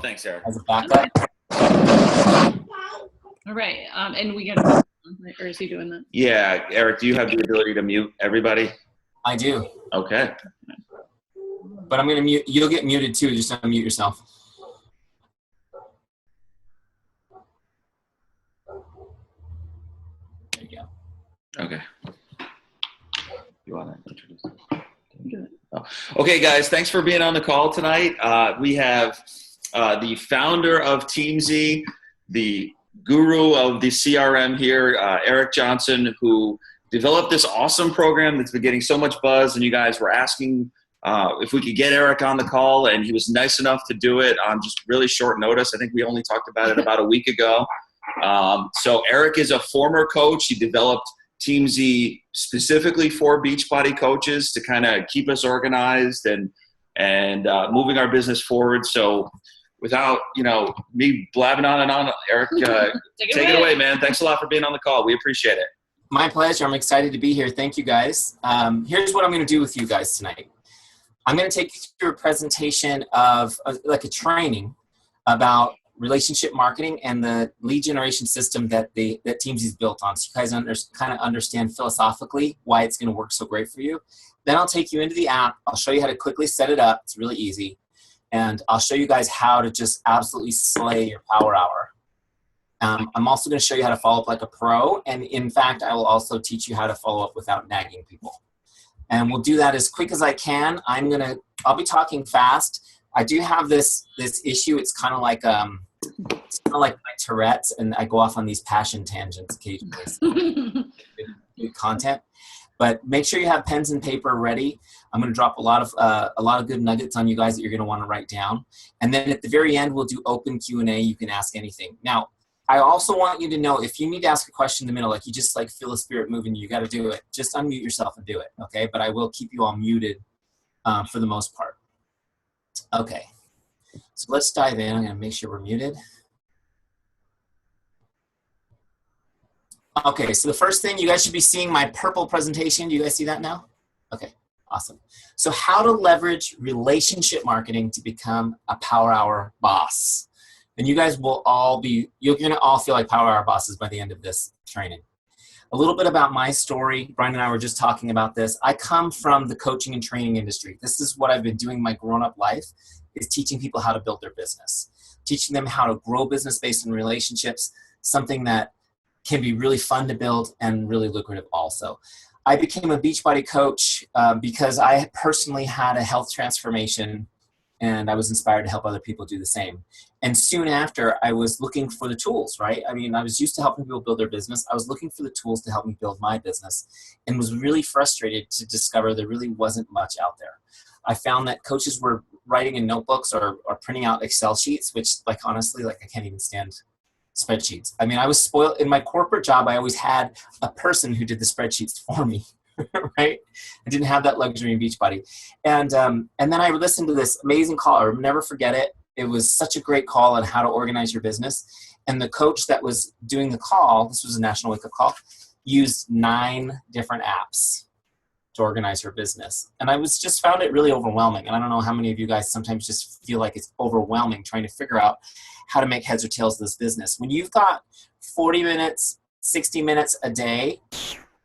Thanks, Eric. as a backup. All right. And we got, or is he doing that? Yeah, Eric, do you have the ability to mute everybody? I do. Okay. But I'm going to mute. You'll get muted too. Just unmute yourself. There you go. Okay. You want to introduce? Oh. Okay, guys, thanks for being on the call tonight. We have the founder of Teamzy, the guru of the CRM here, Eric Johnson, who developed this awesome program that's been getting so much buzz, and you guys were asking if we could get Eric on the call, and he was nice enough to do it on just really short notice. I think we only talked about it about a week ago. So Eric is a former coach. He developed Teamzy specifically for Beachbody coaches to kind of keep us organized and moving our business forward. So without, me blabbing on and on, Eric, take it away, man. Thanks a lot for being on the call. We appreciate it. My pleasure. I'm excited to be here. Thank you, guys. Here's what I'm going to do with you guys tonight. I'm going to take you through a presentation of like a training about relationship marketing and the lead generation system that Teamzy's built on. So you guys kind of understand philosophically why it's going to work so great for you. Then I'll take you into the app. I'll show you how to quickly set it up. It's really easy. And I'll show you guys how to just absolutely slay your power hour. I'm also going to show you how to follow up like a pro. And in fact, I will also teach you how to follow up without nagging people. And we'll do that as quick as I can. I'll be talking fast. I do have this issue. It's kind of like my Tourette's, and I go off on these passion tangents occasionally. Good content, but make sure you have pens and paper ready. I'm going to drop a lot of good nuggets on you guys that you're going to want to write down, and then at the very end we'll do open Q&A. You can ask anything. Now, I also want you to know if you need to ask a question in the middle, like you just like feel a spirit moving, you got to do it. Just unmute yourself and do it, okay? But I will keep you all muted for the most part. Okay, so let's dive in. I'm going to make sure we're muted. Okay, so the first thing, you guys should be seeing my purple presentation. Do you guys see that now? Okay, awesome. So how to leverage relationship marketing to become a Power Hour boss. And you guys will you're going to all feel like Power Hour bosses by the end of this training. A little bit about my story. Brian and I were just talking about this. I come from the coaching and training industry. This is what I've been doing my grown-up life, is teaching people how to build their business, teaching them how to grow business based on relationships, something that can be really fun to build and really lucrative also. I became a Beachbody coach because I personally had a health transformation, and I was inspired to help other people do the same. And soon after, I was looking for the tools, right? I mean, I was used to helping people build their business. I was looking for the tools to help me build my business, and was really frustrated to discover there really wasn't much out there. I found that coaches were writing in notebooks or printing out Excel sheets, which honestly, I can't even stand spreadsheets. I mean, I was spoiled. In my corporate job, I always had a person who did the spreadsheets for me, right? I didn't have that luxury in Beachbody. And then I listened to this amazing call. I'll never forget it. It was such a great call on how to organize your business. And the coach that was doing the call, this was a national wake-up call, used 9 different apps to organize her business. And I just found it really overwhelming. And I don't know how many of you guys sometimes just feel like it's overwhelming trying to figure out how to make heads or tails of this business. When you've got 40 minutes, 60 minutes a day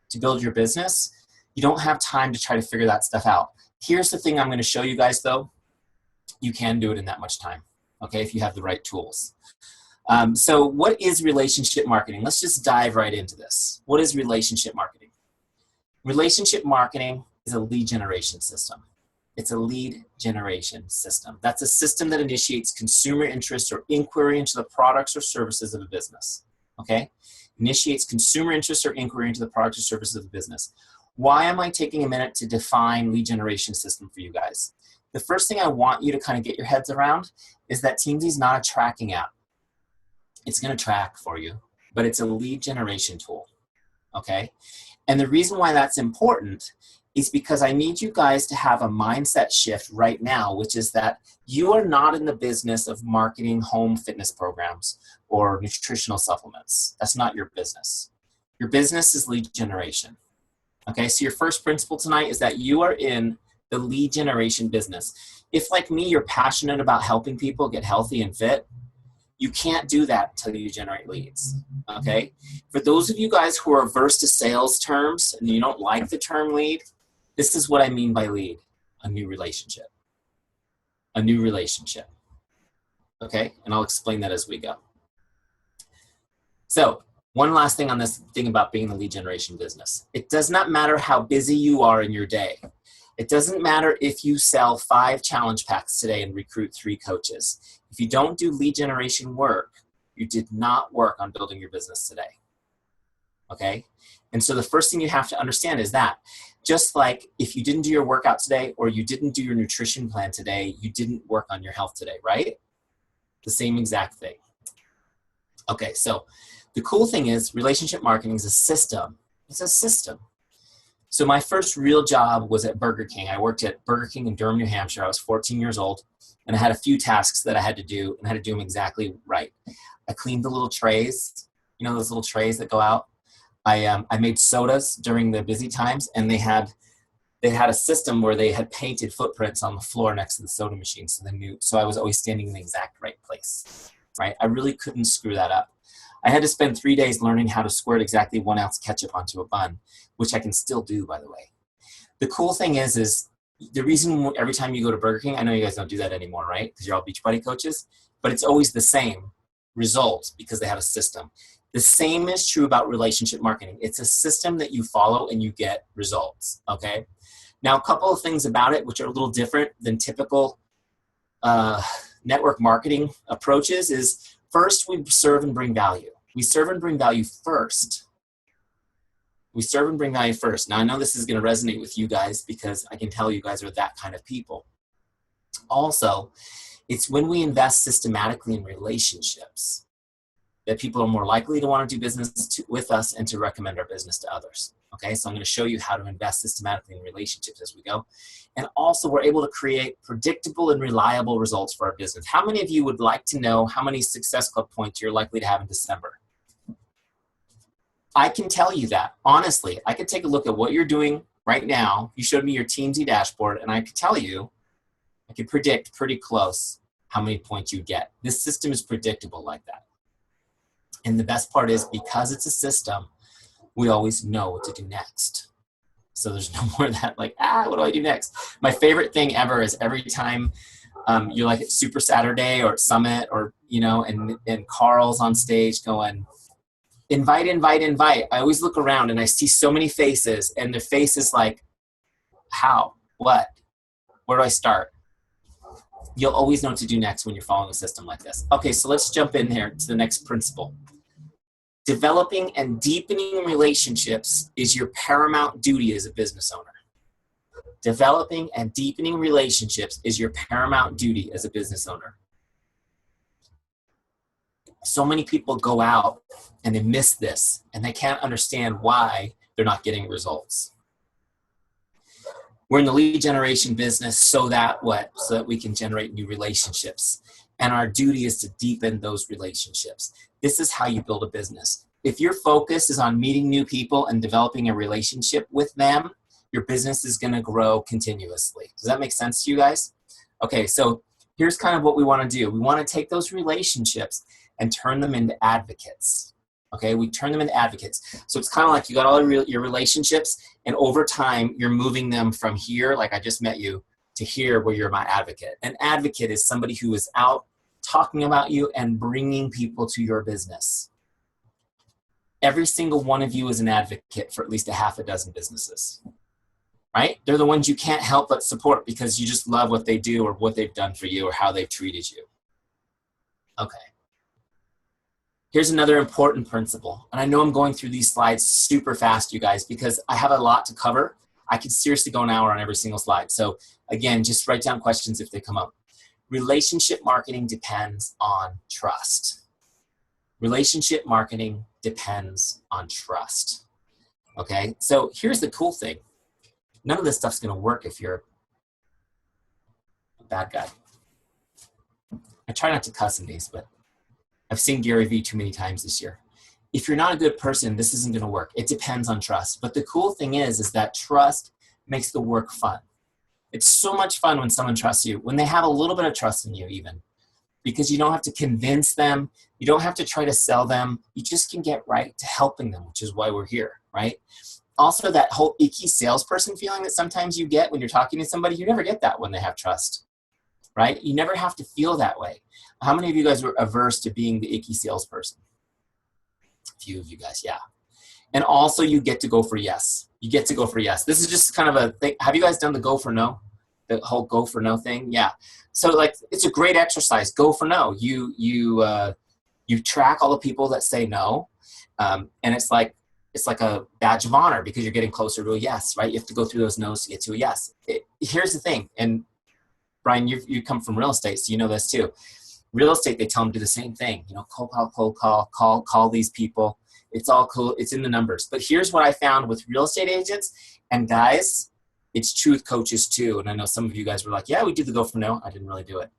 to build your business, you don't have time to try to figure that stuff out. Here's the thing I'm going to show you guys though. You can do it in that much time, okay, if you have the right tools. So what is relationship marketing? Let's just dive right into this. What is relationship marketing? Relationship marketing is a lead generation system. It's a lead generation system. That's a system that initiates consumer interest or inquiry into the products or services of a business, okay? Initiates consumer interest or inquiry into the products or services of the business. Why am I taking a minute to define lead generation system for you guys? The first thing I want you to kind of get your heads around is that Teamzy is not a tracking app. It's going to track for you, but it's a lead generation tool, okay? And the reason why that's important is because I need you guys to have a mindset shift right now, which is that you are not in the business of marketing home fitness programs or nutritional supplements. That's not your business. Your business is lead generation. Okay, so your first principle tonight is that you are in the lead generation business. If, like me, you're passionate about helping people get healthy and fit, you can't do that until you generate leads, okay? For those of you guys who are averse to sales terms and you don't like the term lead, this is what I mean by lead: a new relationship. A new relationship, okay? And I'll explain that as we go. So one last thing on this thing about being the lead generation business. It does not matter how busy you are in your day. It doesn't matter if you sell 5 challenge packs today and recruit 3 coaches. If you don't do lead generation work, you did not work on building your business today, okay? And so the first thing you have to understand is that just like if you didn't do your workout today or you didn't do your nutrition plan today, you didn't work on your health today, right? The same exact thing. Okay, so the cool thing is relationship marketing is a system. It's a system. So my first real job was at Burger King. I worked at Burger King in Durham, New Hampshire. I was 14 years old, and I had a few tasks that I had to do, and I had to do them exactly right. I cleaned the little trays, you know, those little trays that go out. I made sodas during the busy times, and they had a system where they had painted footprints on the floor next to the soda machine, so they knew. So I was always standing in the exact right place, right? I really couldn't screw that up. I had to spend 3 days learning how to squirt exactly 1 ounce ketchup onto a bun, which I can still do, by the way. The cool thing is the reason every time you go to Burger King, I know you guys don't do that anymore, right? Because you're all Beachbody coaches, but it's always the same result because they have a system. The same is true about relationship marketing. It's a system that you follow and you get results, okay? Now, a couple of things about it, which are a little different than typical network marketing approaches, is first, we serve and bring value. We serve and bring value first. We serve and bring value first. Now, I know this is going to resonate with you guys because I can tell you guys are that kind of people. Also, it's when we invest systematically in relationships that people are more likely to want to do business with us and to recommend our business to others. Okay, so I'm going to show you how to invest systematically in relationships as we go. And also, we're able to create predictable and reliable results for our business. How many of you would like to know how many Success Club points you're likely to have in December? I can tell you that. Honestly, I could take a look at what you're doing right now. You showed me your Teamzy dashboard, and I could tell you, I could predict pretty close how many points you get. This system is predictable like that. And the best part is because it's a system, we always know what to do next. So there's no more of that like, what do I do next? My favorite thing ever is every time you're like at Super Saturday or at Summit or, you know, and Carl's on stage going, invite, invite, invite. I always look around and I see so many faces and their face is like, how, what, where do I start? You'll always know what to do next when you're following a system like this. Okay, so let's jump in here to the next principle. Developing and deepening relationships is your paramount duty as a business owner. Developing and deepening relationships is your paramount duty as a business owner. So many people go out and they miss this and they can't understand why they're not getting results. We're in the lead generation business so that we can generate new relationships. And our duty is to deepen those relationships. This is how you build a business. If your focus is on meeting new people and developing a relationship with them, your business is going to grow continuously. Does that make sense to you guys? Okay, so here's kind of what we want to do. We want to take those relationships and turn them into advocates. Okay, we turn them into advocates. So it's kind of like you got all your relationships, and over time, you're moving them from here, like I just met you, to here where you're my advocate. An advocate is somebody who is out talking about you and bringing people to your business. Every single one of you is an advocate for at least a half a dozen businesses, right? They're the ones you can't help but support because you just love what they do or what they've done for you or how they've treated you. Okay. Here's another important principle. And I know I'm going through these slides super fast, you guys, because I have a lot to cover. I could seriously go an hour on every single slide. So again, just write down questions if they come up. Relationship marketing depends on trust. Relationship marketing depends on trust. Okay, so here's the cool thing. None of this stuff's gonna work if you're a bad guy. I try not to cuss in these, but I've seen Gary Vee too many times this year. If you're not a good person, this isn't gonna work. It depends on trust. But the cool thing is that trust makes the work fun. It's so much fun when someone trusts you, when they have a little bit of trust in you even, because you don't have to convince them. You don't have to try to sell them. You just can get right to helping them, which is why we're here, right? Also, that whole icky salesperson feeling that sometimes you get when you're talking to somebody, you never get that when they have trust, right? You never have to feel that way. How many of you guys were averse to being the icky salesperson? A few of you guys, yeah. And also you get to go for yes. You get to go for yes. This is just kind of a thing. Have you guys done the go for no? The whole go for no thing? Yeah. So like, it's a great exercise. Go for no. You track all the people that say no. And it's like a badge of honor because you're getting closer to a yes, right? You have to go through those no's to get to a yes. Here's the thing. And Brian, you come from real estate, so you know this too. Real estate, they tell them to do the same thing. You know, call these people. It's all cool. It's in the numbers. But here's what I found with real estate agents and guys, it's true with coaches too. And I know some of you guys were like, yeah, we do the go for no. I didn't really do it.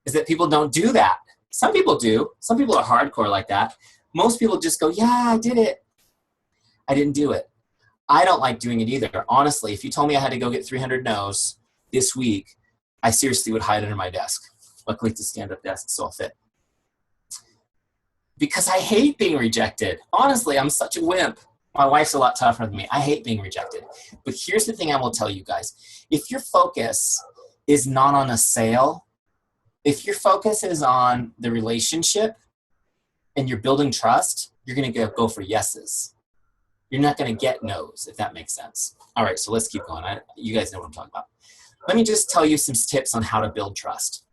Is that people don't do that. Some people do. Some people are hardcore like that. Most people just go, yeah, I did it. I didn't do it. I don't like doing it either. Honestly, if you told me I had to go get 300 no's this week, I seriously would hide under my desk. Luckily, it's a stand-up desk, so I'll fit. Because I hate being rejected. Honestly, I'm such a wimp. My wife's a lot tougher than me. I hate being rejected. But here's the thing I will tell you guys. If your focus is not on a sale, if your focus is on the relationship and you're building trust, you're going to go for yeses. You're not going to get no's, if that makes sense. All right, so let's keep going. You guys know what I'm talking about. Let me just tell you some tips on how to build trust.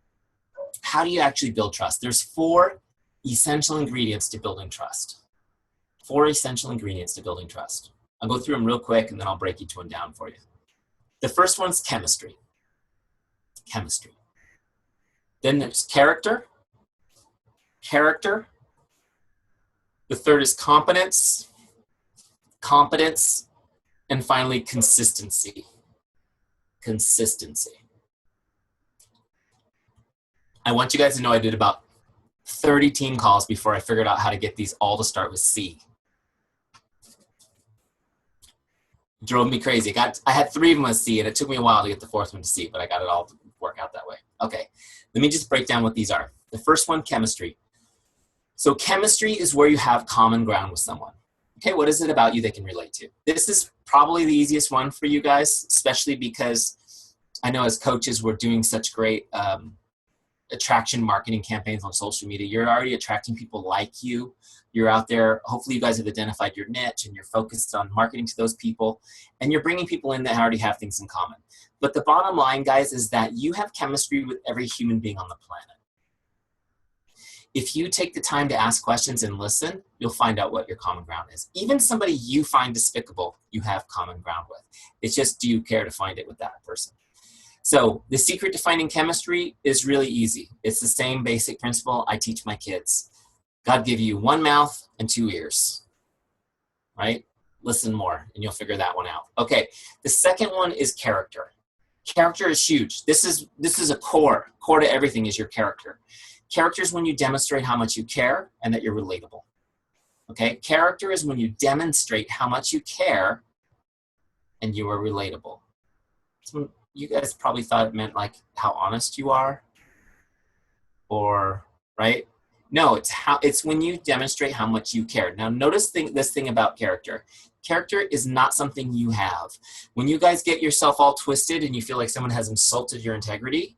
How do you actually build trust? There's 4 essential ingredients to building trust. 4 essential ingredients to building trust. I'll go through them real quick and then I'll break each one down for you. The first one's chemistry. Chemistry. Then there's character. Character. The third is competence. Competence. And finally, consistency. Consistency. I want you guys to know I did about 30 team calls before I figured out how to get these all to start with C. It drove me crazy. I had 3 of them with C, and it took me a while to get the 4th one to C, but I got it all to work out that way. Okay, let me just break down what these are. The first one, chemistry. So chemistry is where you have common ground with someone. Okay, what is it about you they can relate to? This is probably the easiest one for you guys, especially because I know as coaches we're doing such great attraction marketing campaigns on social media. You're already attracting people like you. You're out there. Hopefully you guys have identified your niche and you're focused on marketing to those people and you're bringing people in that already have things in common. But the bottom line, guys, is that you have chemistry with every human being on the planet. If you take the time to ask questions and listen, you'll find out what your common ground is. Even somebody you find despicable, you have common ground with. It's just, do you care to find it with that person? So the secret to finding chemistry is really easy. It's the same basic principle I teach my kids. God gave you 1 mouth and 2 ears, right? Listen more and you'll figure that one out. Okay, the second one is character. Character is huge. This is a core to everything is your character. Character is when you demonstrate how much you care and that you're relatable. Okay, character is when you demonstrate how much you care and you are relatable. So you guys probably thought it meant like how honest you are, or right? No, it's when you demonstrate how much you care. Now notice this thing about character. Character is not something you have. When you guys get yourself all twisted and you feel like someone has insulted your integrity,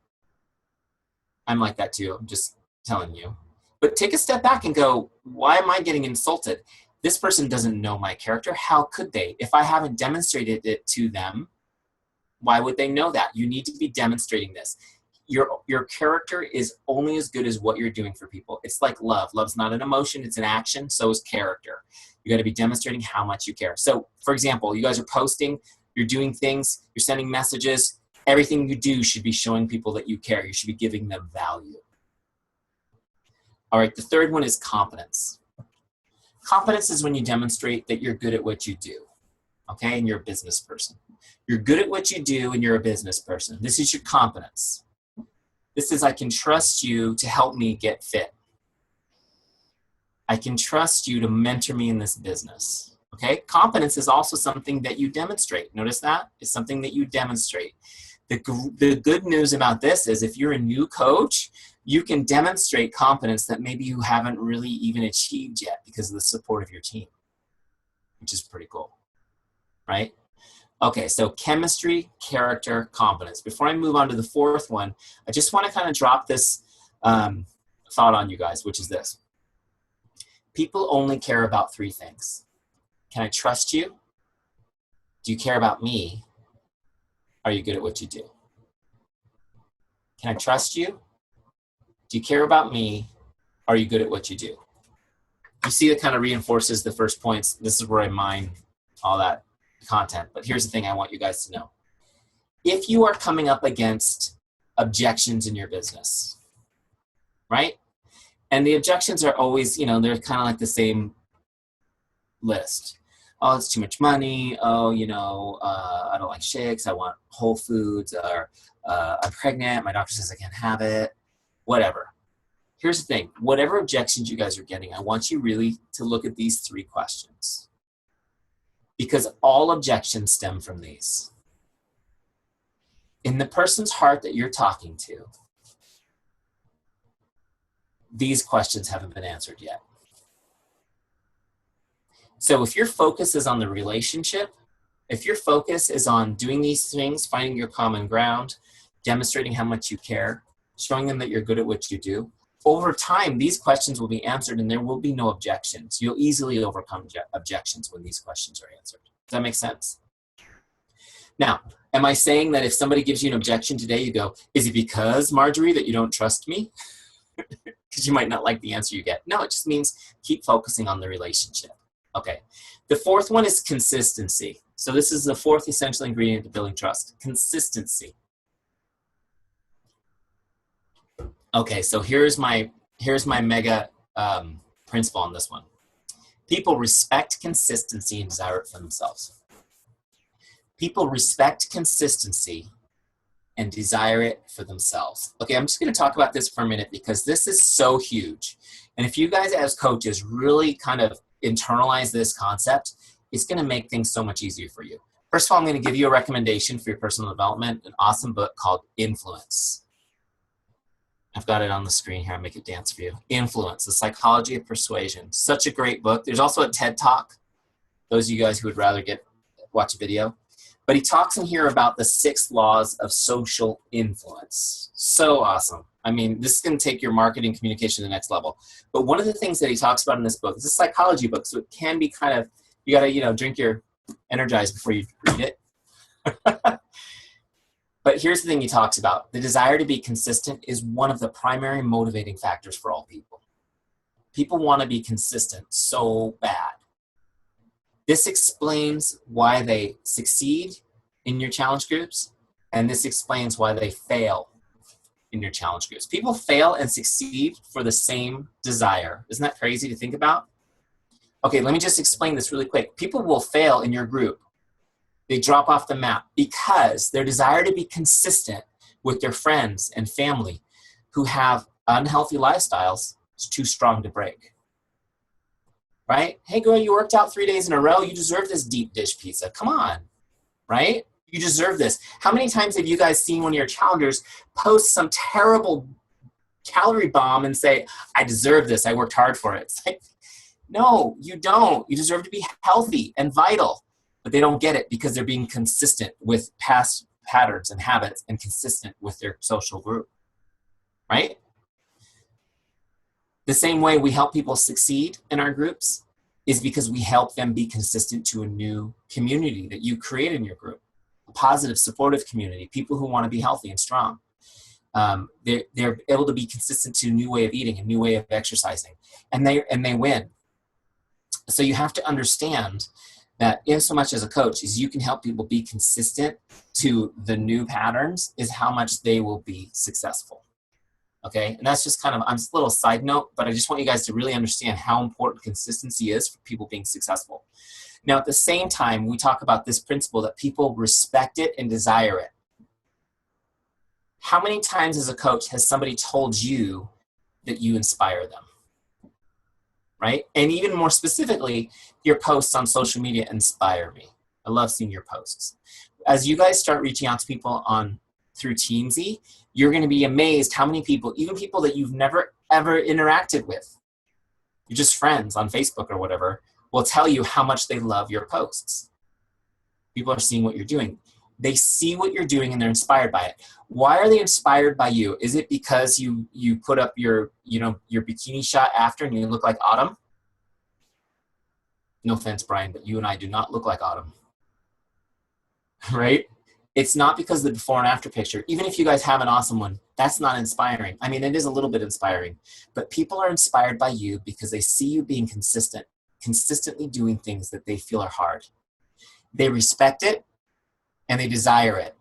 I'm like that too, I'm just telling you. But take a step back and go, why am I getting insulted? This person doesn't know my character. How could they? If I haven't demonstrated it to them, why would they know that? You need to be demonstrating this. Your character is only as good as what you're doing for people. It's like love. Love's not an emotion, it's an action. So is character. You got to be demonstrating how much you care. So for example, you guys are posting, you're doing things, you're sending messages. Everything you do should be showing people that you care. You should be giving them value. All right, the third one is competence. Competence is when you demonstrate that you're good at what you do, okay, and you're a business person. You're good at what you do and you're a business person. This is your competence. This is, I can trust you to help me get fit. I can trust you to mentor me in this business. Okay, competence is also something that you demonstrate. Notice that? It's something that you demonstrate. The good news about this is if you're a new coach, you can demonstrate competence that maybe you haven't really even achieved yet because of the support of your team, which is pretty cool, right? Okay, so chemistry, character, competence. Before I move on to the fourth one, I just want to kind of drop this thought on you guys, which is this. People only care about three things. Can I trust you? Do you care about me? Are you good at what you do? Can I trust you? Do you care about me? Are you good at what you do? You see, it kind of reinforces the first points. This is where I mine all that content. But here's the thing I want you guys to know. If you are coming up against objections in your business, right? And the objections are always, they're kind of like the same list. Oh, it's too much money. Oh, I don't like shakes. I want whole foods. Or I'm pregnant. My doctor says I can't have it. Whatever. Here's the thing. Whatever objections you guys are getting, I want you really to look at these three questions. Because all objections stem from these. In the person's heart that you're talking to, these questions haven't been answered yet. So if your focus is on the relationship, if your focus is on doing these things, finding your common ground, demonstrating how much you care, showing them that you're good at what you do, over time, these questions will be answered and there will be no objections. You'll easily overcome objections when these questions are answered. Does that make sense? Now, am I saying that if somebody gives you an objection today, you go, is it because, Marjorie, that you don't trust me? Because you might not like the answer you get. No, it just means keep focusing on the relationship. Okay. The fourth one is consistency. So this is the fourth essential ingredient to building trust. Consistency. Okay, so here's my mega principle on this one. People respect consistency and desire it for themselves. People respect consistency and desire it for themselves. Okay, I'm just going to talk about this for a minute because this is so huge. And if you guys as coaches really kind of internalize this concept, it's going to make things so much easier for you. First of all, I'm going to give you a recommendation for your personal development, an awesome book called Influence. I've got it on the screen here. I'll make it dance for you. Influence, The Psychology of Persuasion. Such a great book. There's also a TED Talk. Those of you guys who would rather watch a video. But he talks in here about the 6 laws of social influence. So awesome. I mean, this is going to take your marketing communication to the next level. But one of the things that he talks about in this book, it's a psychology book, so it can be kind of, you got to, drink your Energize before you read it. But here's the thing he talks about. The desire to be consistent is one of the primary motivating factors for all people. People want to be consistent so bad. This explains why they succeed in your challenge groups, and this explains why they fail in your challenge groups. People fail and succeed for the same desire. Isn't that crazy to think about? Okay, let me just explain this really quick. People will fail in your group. They drop off the map because their desire to be consistent with their friends and family who have unhealthy lifestyles is too strong to break. Right? Hey girl, you worked out 3 days in a row. You deserve this deep dish pizza. Come on. Right? You deserve this. How many times have you guys seen one of your challengers post some terrible calorie bomb and say, I deserve this. I worked hard for it. It's like, no, you don't. You deserve to be healthy and vital. But they don't get it because they're being consistent with past patterns and habits and consistent with their social group. Right? The same way we help people succeed in our groups is because we help them be consistent to a new community that you create in your group. A positive, supportive community, people who want to be healthy and strong. They're able to be consistent to a new way of eating, a new way of exercising, and they win. So you have to understand that in so much as a coach is you can help people be consistent to the new patterns is how much they will be successful. Okay, and that's just kind of, a little side note, but I just want you guys to really understand how important consistency is for people being successful. Now, at the same time, we talk about this principle that people respect it and desire it. How many times as a coach has somebody told you that you inspire them? Right? And even more specifically, your posts on social media inspire me. I love seeing your posts. As you guys start reaching out to people on through Teamzy, you're going to be amazed how many people, even people that you've never ever interacted with, you're just friends on Facebook or whatever, will tell you how much they love your posts. People are seeing what you're doing. They see what you're doing and they're inspired by it. Why are they inspired by you? Is it because you put up your bikini shot after and you look like Autumn? No offense, Brian, but you and I do not look like Autumn. Right? It's not because of the before and after picture. Even if you guys have an awesome one, that's not inspiring. I mean, it is a little bit inspiring, but people are inspired by you because they see you being consistent, consistently doing things that they feel are hard. They respect it and they desire it.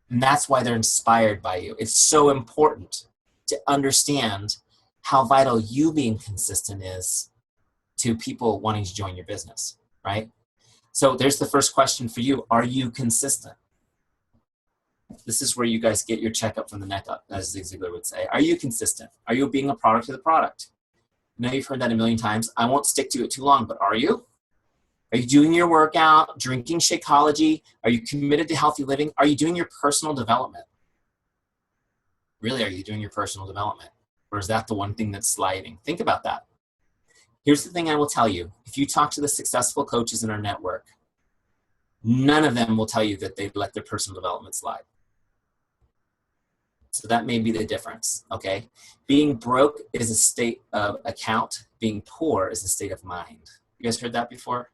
And that's why they're inspired by you. It's so important to understand how vital you being consistent is to people wanting to join your business, right? So there's the first question for you. Are you consistent? This is where you guys get your checkup from the neck up, as Zig Ziglar would say. Are you consistent? Are you being a product of the product? I know you've heard that a million times. I won't stick to it too long, but are you? Are you doing your workout, drinking Shakeology? Are you committed to healthy living? Are you doing your personal development? Really, are you doing your personal development? Or is that the one thing that's sliding? Think about that. Here's the thing I will tell you. If you talk to the successful coaches in our network, none of them will tell you that they let their personal development slide. So that may be the difference, okay? Being broke is a state of account. Being poor is a state of mind. You guys heard that before?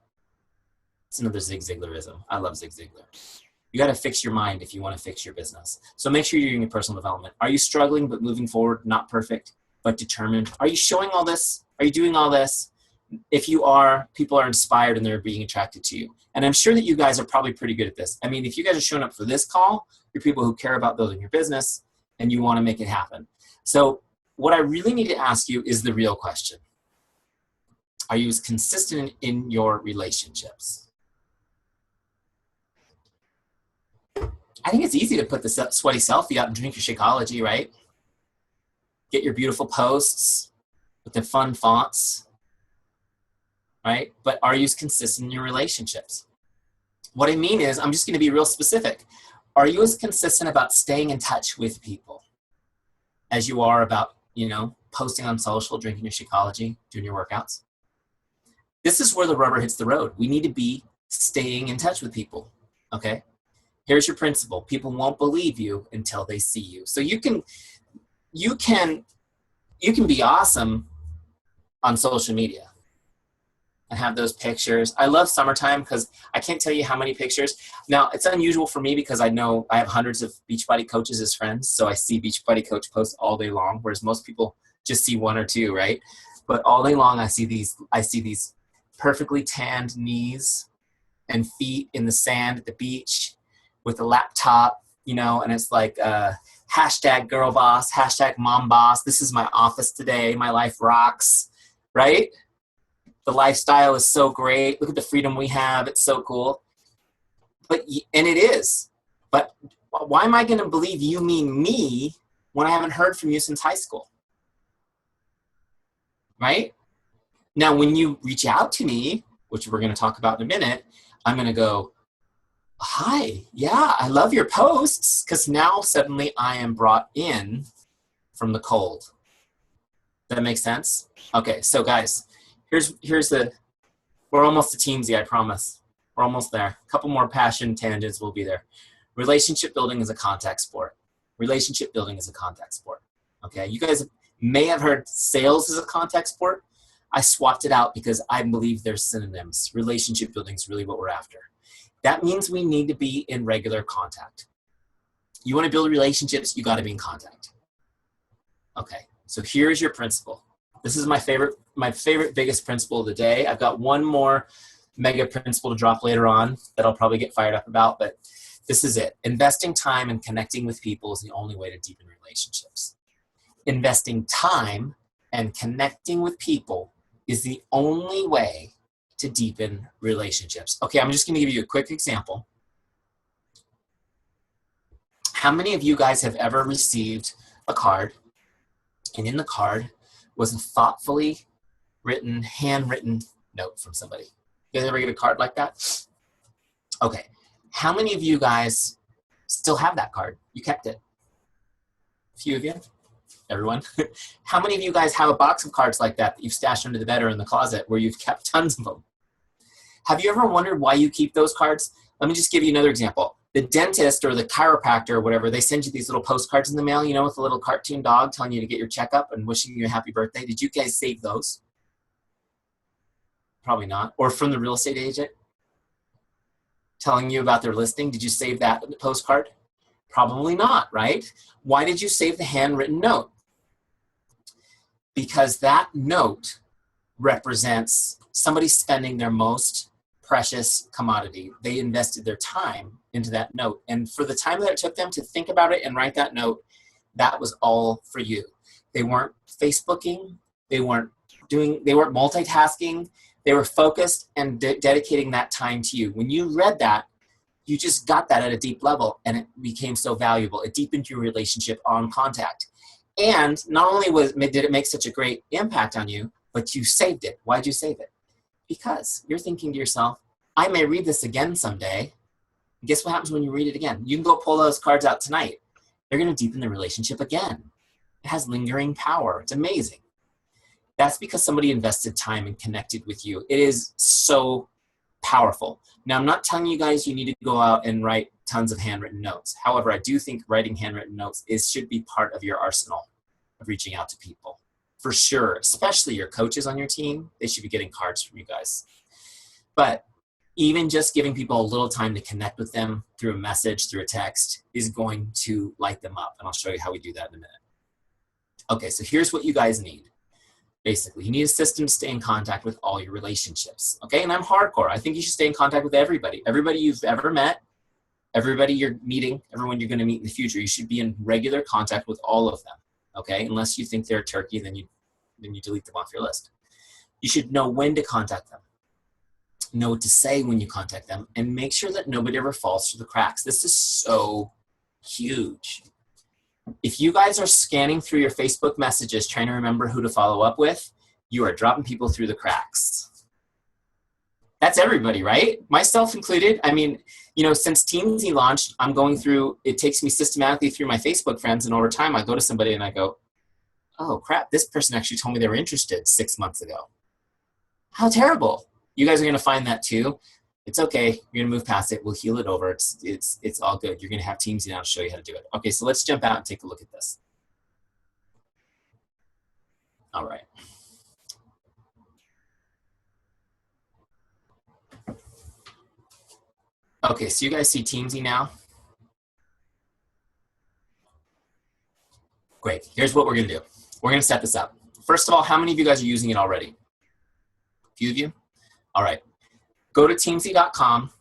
It's another Zig Ziglarism. I love Zig Ziglar. You got to fix your mind if you want to fix your business. So make sure you're doing your personal development. Are you struggling but moving forward? Not perfect, but determined. Are you showing all this? Are you doing all this? If you are, people are inspired and they're being attracted to you. And I'm sure that you guys are probably pretty good at this. I mean, if you guys are showing up for this call, you're people who care about building your business and you want to make it happen. So what I really need to ask you is the real question. Are you as consistent in your relationships? I think it's easy to put the sweaty selfie up and drink your Shakeology, right? Get your beautiful posts with the fun fonts, right? But are you consistent in your relationships? What I mean is, I'm just going to be real specific. Are you as consistent about staying in touch with people as you are about, posting on social, drinking your Shakeology, doing your workouts? This is where the rubber hits the road. We need to be staying in touch with people, okay? Here's your principle. People won't believe you until they see you. So you can be awesome on social media and have those pictures. I love summertime because I can't tell you how many pictures. Now, it's unusual for me because I know I have hundreds of Beachbody coaches as friends, so I see Beachbody coach posts all day long, whereas most people just see one or two, right? But all day long, I see these perfectly tanned knees and feet in the sand at the beach with a laptop, and it's like hashtag girl boss, hashtag mom boss. This is my office today. My life rocks, right? The lifestyle is so great. Look at the freedom we have. It's so cool. And it is. But why am I going to believe you mean me when I haven't heard from you since high school? Right? Now, when you reach out to me, which we're going to talk about in a minute, I'm going to go, hi, yeah, I love your posts, because now suddenly I am brought in from the cold. Does that make sense? Okay, so guys, we're almost to Teamzy, I promise. We're almost there. A couple more passion tangents, we'll be there. Relationship building is a contact sport. Relationship building is a contact sport. Okay, you guys may have heard sales is a contact sport. I swapped it out because I believe they're synonyms. Relationship building is really what we're after. That means we need to be in regular contact. You want to build relationships, you got to be in contact. Okay, so here's your principle. This is my favorite biggest principle of the day. I've got one more mega principle to drop later on that I'll probably get fired up about, but this is it. Investing time and connecting with people is the only way to deepen relationships. Investing time and connecting with people is the only way to deepen relationships. Okay, I'm just going to give you a quick example. How many of you guys have ever received a card, and in the card was a thoughtfully written, handwritten note from somebody? You guys ever get a card like that? Okay, how many of you guys still have that card. You kept it. A few of you, everyone. How many of you guys have a box of cards like that you've stashed under the bed or in the closet where you've kept tons of them? Have you ever wondered why you keep those cards? Let me just give you another example. The dentist or the chiropractor or whatever, they send you these little postcards in the mail, you know, with a little cartoon dog telling you to get your checkup and wishing you a happy birthday. Did you guys save those? Probably not. Or from the real estate agent telling you about their listing. Did you save that postcard? Probably not, right? Why did you save the handwritten note? Because that note represents somebody spending their most precious commodity. They invested their time into that note. And for the time that it took them to think about it and write that note, that was all for you. They weren't Facebooking. They weren't multitasking. They were focused and dedicating that time to you. When you read that, you just got that at a deep level and it became so valuable. It deepened your relationship on contact. And not only did it make such a great impact on you, but you saved it. Why'd you save it? Because you're thinking to yourself, I may read this again someday. Guess what happens when you read it again? You can go pull those cards out tonight. They're going to deepen the relationship again. It has lingering power. It's amazing. That's because somebody invested time and connected with you. It is so powerful. Now, I'm not telling you guys you need to go out and write tons of handwritten notes. However, I do think writing handwritten notes should be part of your arsenal of reaching out to people. For sure, especially your coaches on your team, they should be getting cards from you guys. But even just giving people a little time to connect with them through a message, through a text, is going to light them up. And I'll show you how we do that in a minute. Okay, so here's what you guys need. Basically, you need a system to stay in contact with all your relationships. Okay, and I'm hardcore. I think you should stay in contact with everybody. Everybody you've ever met, everybody you're meeting, everyone you're going to meet in the future. You should be in regular contact with all of them. Okay, unless you think they're a turkey, then you delete them off your list. You should know when to contact them, know what to say when you contact them, and make sure that nobody ever falls through the cracks. This is so huge. If you guys are scanning through your Facebook messages trying to remember who to follow up with, you are dropping people through the cracks. That's everybody, right? Myself included. I mean, you know, since Teamzy launched, I'm going through, it takes me systematically through my Facebook friends, and over time I go to somebody and I go, oh crap, this person actually told me they were interested 6 months ago. How terrible. You guys are going to find that too. It's okay. You're going to move past it. We'll heal it over. It's all good. You're going to have Teamzy now to show you how to do it. Okay, so let's jump out and take a look at this. All right. Okay, so you guys see Teamzy now? Great. Here's what we're going to do. We're going to set this up. First of all, how many of you guys are using it already? A few of you? All right. Go to teamzy.com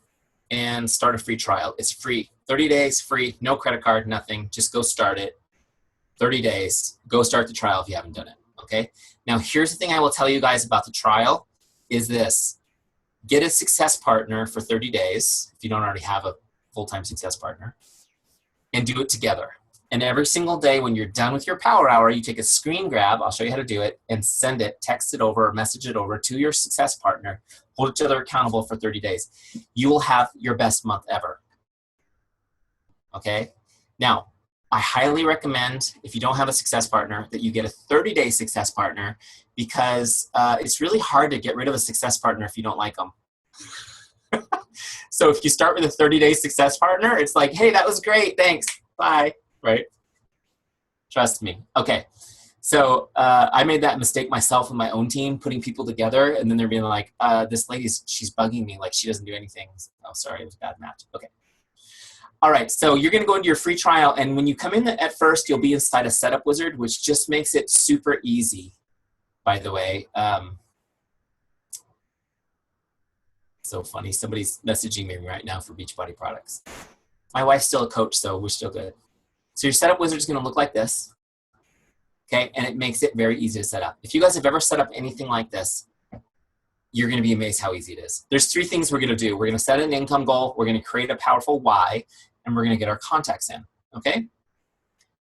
and start a free trial. It's free. 30 days, free, no credit card, nothing. Just go start it. 30 days. Go start the trial if you haven't done it. Okay? Now, here's the thing I will tell you guys about the trial is this. Get a success partner for 30 days if you don't already have a full-time success partner, and do it together. And every single day when you're done with your power hour, you take a screen grab, I'll show you how to do it, and send it, text it over, message it over to your success partner. Hold each other accountable for 30 days. You will have your best month ever. Okay? Now, I highly recommend, if you don't have a success partner, that you get a 30-day success partner, because it's really hard to get rid of a success partner if you don't like them. So if you start with a 30-day success partner, it's like, hey, that was great, thanks, bye, right? Trust me. Okay, so I made that mistake myself with my own team, putting people together, and then they're being like, this she's bugging me, like she doesn't do anything. Oh, sorry, it was a bad match. Okay. All right, so you're gonna go into your free trial, and when you come in at first, you'll be inside a setup wizard, which just makes it super easy, by the way. So funny, somebody's messaging me right now for Beachbody products. My wife's still a coach, so we're still good. So your setup wizard is gonna look like this, okay? And it makes it very easy to set up. If you guys have ever set up anything like this, you're gonna be amazed how easy it is. There's 3 things we're gonna do. We're gonna set an income goal, we're gonna create a powerful why, and we're gonna get our contacts in, okay?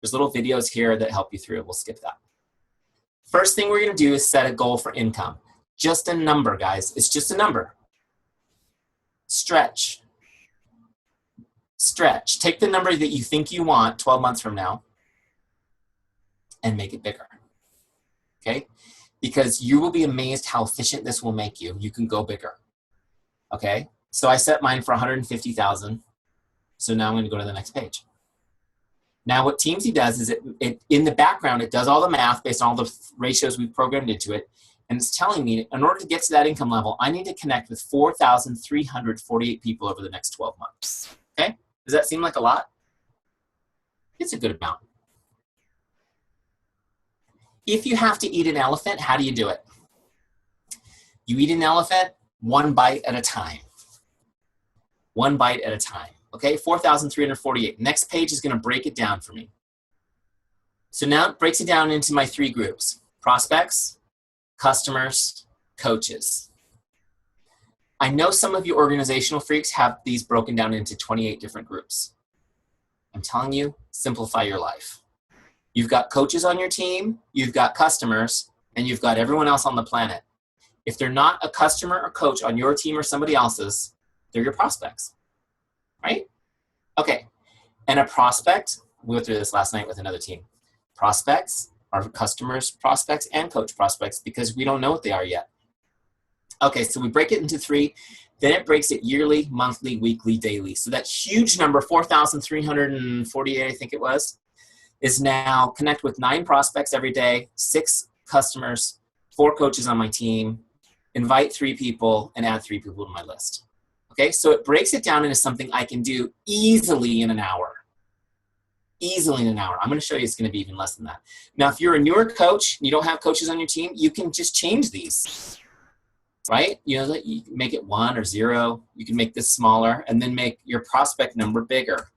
There's little videos here that help you through it. We'll skip that. First thing we're gonna do is set a goal for income. Just a number, guys. It's just a number. Stretch. Stretch. Take the number that you think you want 12 months from now and make it bigger. Okay? Because you will be amazed how efficient this will make you. You can go bigger. Okay? So I set mine for 150,000. So now I'm going to go to the next page. Now what Teamzy does is it in the background, it does all the math based on all the ratios we've programmed into it. And it's telling me in order to get to that income level, I need to connect with 4,348 people over the next 12 months. Okay? Does that seem like a lot? It's a good amount. If you have to eat an elephant, how do you do it? You eat an elephant one bite at a time. One bite at a time. Okay, 4,348. Next page is going to break it down for me. So now it breaks it down into my 3 groups: prospects, customers, coaches. I know some of you organizational freaks have these broken down into 28 different groups. I'm telling you, simplify your life. You've got coaches on your team, you've got customers, and you've got everyone else on the planet. If they're not a customer or coach on your team or somebody else's, they're your prospects, right? Okay, and a prospect, we went through this last night with another team. Prospects are customers, prospects, and coach prospects because we don't know what they are yet. Okay, so we break it into 3. Then it breaks it yearly, monthly, weekly, daily. So that huge number, 4,348, I think it was, is now connect with 9 prospects every day, 6 customers, 4 coaches on my team, invite 3 people, and add 3 people to my list. Okay, so it breaks it down into something I can do easily in an hour. Easily in an hour. I'm going to show you it's going to be even less than that. Now, if you're a newer coach and you don't have coaches on your team, you can just change these. Right? You know, you can make it 1 or 0. You can make this smaller and then make your prospect number bigger.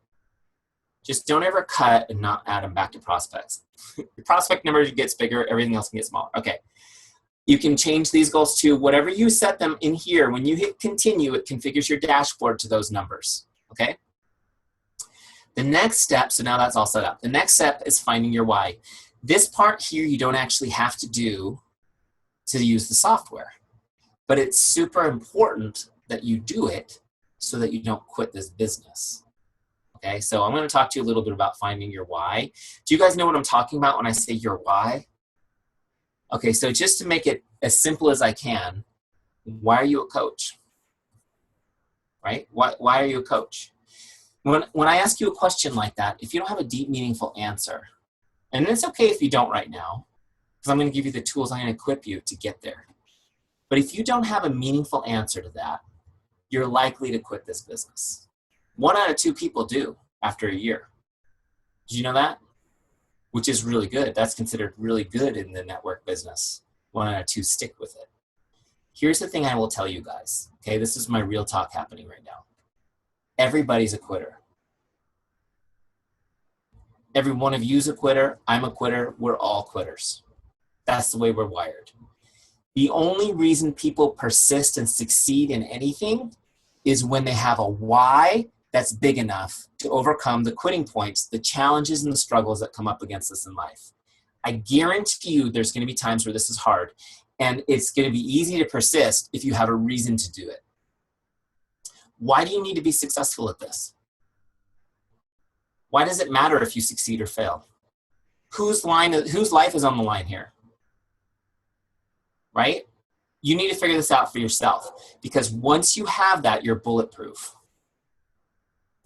Just don't ever cut and not add them back to prospects. Your prospect number gets bigger, everything else can get smaller. Okay. You can change these goals to whatever you set them in here. When you hit continue, it configures your dashboard to those numbers. Okay. The next step, so now that's all set up. The next step is finding your why. This part here you don't actually have to do to use the software. But it's super important that you do it so that you don't quit this business. Okay, so I'm going to talk to you a little bit about finding your why. Do you guys know what I'm talking about when I say your why? Okay, so just to make it as simple as I can, why are you a coach? Right? Why are you a coach? When I ask you a question like that, if you don't have a deep, meaningful answer, and it's okay if you don't right now, because I'm going to give you the tools, I'm going to equip you to get there. But if you don't have a meaningful answer to that, you're likely to quit this business. 1 out of 2 people do after a year. Did you know that? Which is really good. That's considered really good in the network business. 1 out of 2 stick with it. Here's the thing I will tell you guys. Okay, this is my real talk happening right now. Everybody's a quitter. Every one of you's a quitter. I'm a quitter. We're all quitters. That's the way we're wired. The only reason people persist and succeed in anything is when they have a why that's big enough to overcome the quitting points, the challenges and the struggles that come up against us in life. I guarantee you there's going to be times where this is hard, and it's going to be easy to persist if you have a reason to do it. Why do you need to be successful at this? Why does it matter if you succeed or fail? Whose life is on the line here? Right? You need to figure this out for yourself, because once you have that, you're bulletproof.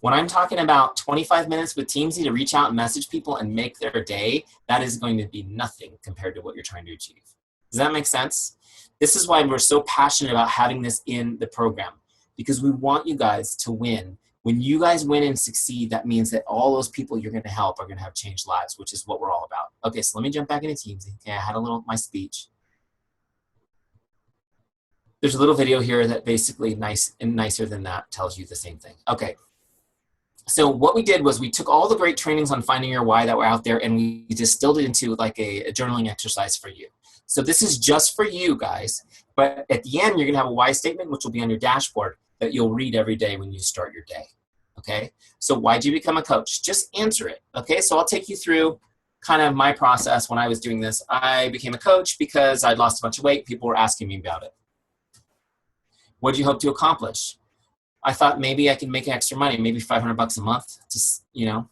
When I'm talking about 25 minutes with Teamzy to reach out and message people and make their day, that is going to be nothing compared to what you're trying to achieve. Does that make sense? This is why we're so passionate about having this in the program, because we want you guys to win. When you guys win and succeed, that means that all those people you're going to help are going to have changed lives, which is what we're all about. Okay, so let me jump back into Teamzy. Okay, I had my speech. There's a little video here that basically nice and nicer than that tells you the same thing. Okay. So what we did was we took all the great trainings on finding your why that were out there, and we distilled it into like a journaling exercise for you. So this is just for you guys, but at the end, you're going to have a why statement, which will be on your dashboard that you'll read every day when you start your day. Okay. So why'd you become a coach? Just answer it. Okay. So I'll take you through kind of my process when I was doing this. I became a coach because I'd lost a bunch of weight. People were asking me about it. What do you hope to accomplish? I thought maybe I could make extra money, maybe $500 a month, just, you know.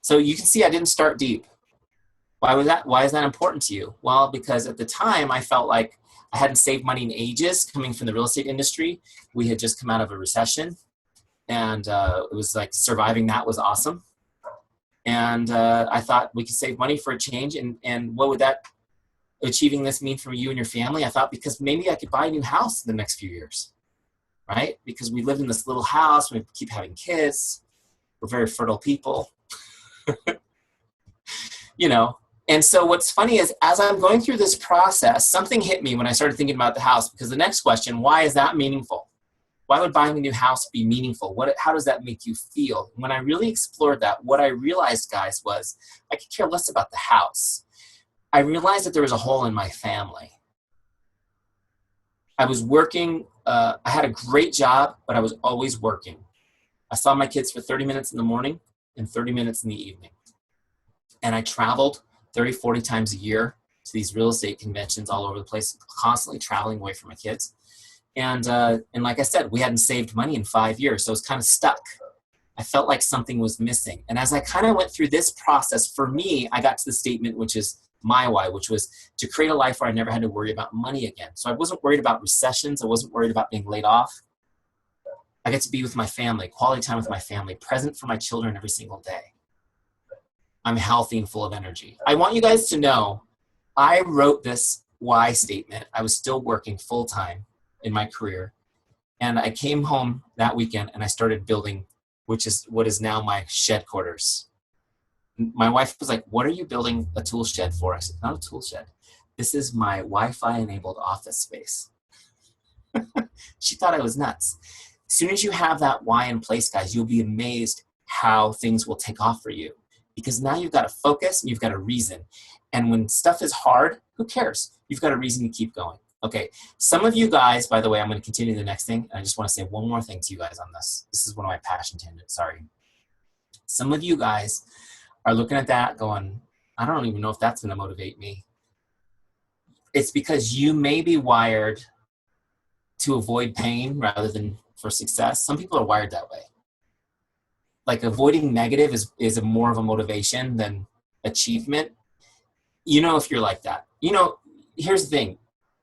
So you can see I didn't start deep. Why was that? Why is that important to you? Well, because at the time I felt like I hadn't saved money in ages coming from the real estate industry. We had just come out of a recession, and it was like surviving that was awesome. And I thought we could save money for a change. And what would that achieving this mean for you and your family? I thought because maybe I could buy a new house in the next few years, right? Because we lived in this little house, we keep having kids, we're very fertile people, you know. And so what's funny is as I'm going through this process, something hit me when I started thinking about the house, because the next question, why is that meaningful? Why would buying a new house be meaningful? How does that make you feel? When I really explored that, what I realized, guys, was I could care less about the house. I realized that there was a hole in my family. I was working, I had a great job, but I was always working. I saw my kids for 30 minutes in the morning and 30 minutes in the evening. And I traveled 30, 40 times a year to these real estate conventions all over the place, constantly traveling away from my kids. And like I said, we hadn't saved money in 5 years, so I was kind of stuck. I felt like something was missing. And as I kind of went through this process, for me, I got to the statement, which is my why, which was to create a life where I never had to worry about money again. So I wasn't worried about recessions. I wasn't worried about being laid off. I get to be with my family, quality time with my family, present for my children every single day. I'm healthy and full of energy. I want you guys to know, I wrote this why statement. I was still working full time in my career. And I came home that weekend and I started building, which is what is now my shed quarters. My wife was like, what are you building a tool shed for? I said, not a tool shed. This is my Wi-Fi enabled office space. She thought I was nuts. As soon as you have that why in place, guys, you'll be amazed how things will take off for you. Because now you've got a focus and you've got a reason. And when stuff is hard, who cares? You've got a reason to keep going. Okay, some of you guys, by the way, I'm going to continue the next thing. I just want to say one more thing to you guys on this. This is one of my passion tangents, sorry. Some of you guys are looking at that going, I don't even know if that's going to motivate me. It's because you may be wired to avoid pain rather than for success. Some people are wired that way. Like avoiding negative is more of a motivation than achievement. You know if you're like that. You know, here's the thing.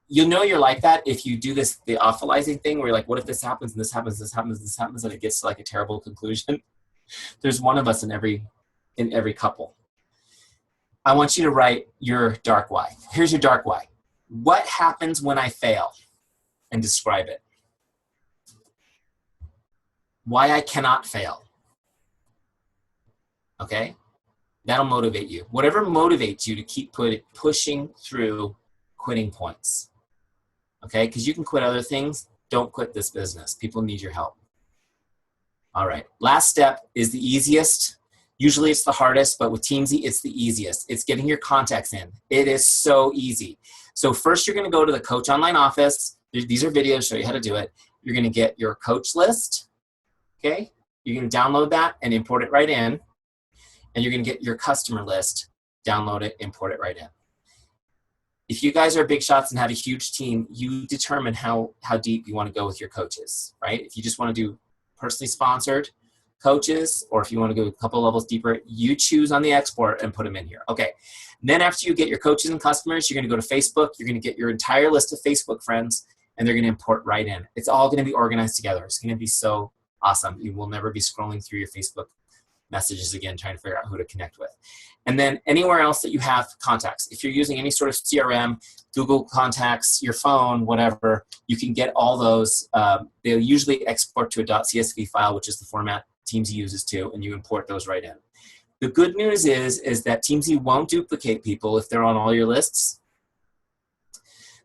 You'll know you're like that if you do this, the awfulizing thing where you're like, what if this happens and this happens, this happens, this happens, and it gets to like a terrible conclusion. There's one of us in every couple. I want you to write your dark why. Here's your dark why. What happens when I fail? And describe it. Why I cannot fail. Okay? That'll motivate you. Whatever motivates you to keep pushing through quitting points. Okay? Because you can quit other things. Don't quit this business. People need your help. All right. Last step is the easiest. Usually it's the hardest, but with Teamzy, it's the easiest. It's getting your contacts in. It is so easy. So first you're going to go to the Coach Online office. These are videos show you how to do it. You're going to get your coach list. Okay? You're going to download that and import it right in. And you're going to get your customer list, download it, import it right in. If you guys are big shots and have a huge team, you determine how deep you want to go with your coaches, right? If you just want to do personally sponsored coaches, or if you want to go a couple levels deeper, you choose on the export and put them in here. Okay. And then after you get your coaches and customers, you're going to go to Facebook. You're going to get your entire list of Facebook friends, and they're going to import right in. It's all going to be organized together. It's going to be so awesome. You will never be scrolling through your Facebook messages again, trying to figure out who to connect with. And then anywhere else that you have contacts, if you're using any sort of CRM, Google Contacts, your phone, whatever, you can get all those. They'll usually export to a .csv file, which is the format Teamzy uses too, and you import those right in. The good news is that Teamzy won't duplicate people if they're on all your lists.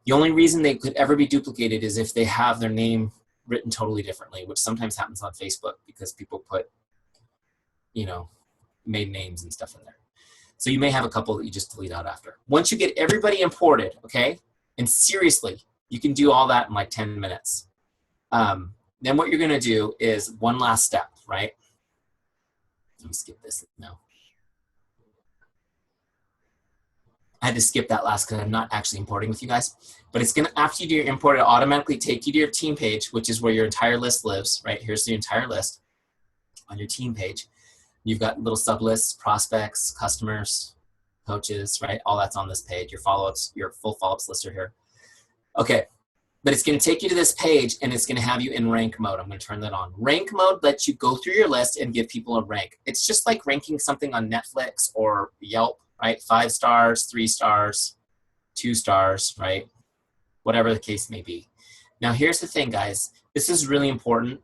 The only reason they could ever be duplicated is if they have their name written totally differently, which sometimes happens on Facebook because people put, you know, maiden names and stuff in there. So you may have a couple that you just delete out after. Once you get everybody imported, okay, and seriously, you can do all that in like 10 minutes. Then what you're going to do is one last step, right? Let me skip this now. I had to skip that last because I'm not actually importing with you guys. But it's gonna, after you do your import, it'll automatically take you to your team page, which is where your entire list lives, right? Here's the entire list on your team page. You've got little sub lists, prospects, customers, coaches, right? All that's on this page. Your follow-ups, your full follow-ups list are here. Okay, but it's gonna take you to this page and it's gonna have you in rank mode. I'm gonna turn that on. Rank mode lets you go through your list and give people a rank. It's just like ranking something on Netflix or Yelp, right? 5 stars, 3 stars, 2 stars, right? Whatever the case may be. Now here's the thing, guys. This is really important.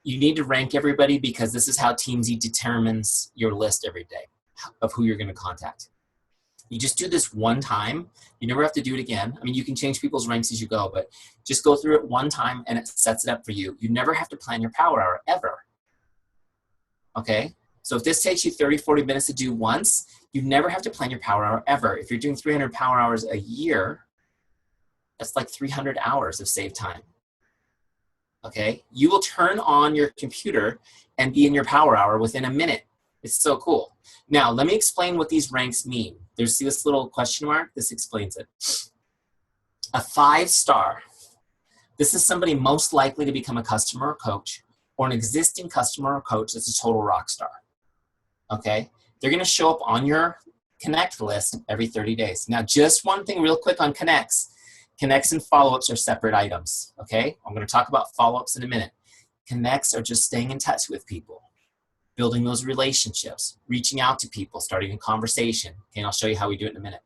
You need to rank everybody because this is how Teamzy determines your list every day of who you're gonna contact. You just do this one time. You never have to do it again. I mean, you can change people's ranks as you go, but just go through it one time and it sets it up for you. You never have to plan your power hour ever. Okay? So if this takes you 30, 40 minutes to do once, you never have to plan your power hour ever. If you're doing 300 power hours a year, that's like 300 hours of saved time. Okay? You will turn on your computer and be in your power hour within a minute. It's so cool. Now, let me explain what these ranks mean. There's this little question mark. This explains it. A 5-star. This is somebody most likely to become a customer or coach, or an existing customer or coach that's a total rock star. Okay? They're going to show up on your Connect list every 30 days. Now, just one thing real quick on Connects. Connects and follow-ups are separate items. Okay? I'm going to talk about follow-ups in a minute. Connects are just staying in touch with people, building those relationships, reaching out to people, starting a conversation. Okay, and I'll show you how we do it in a minute.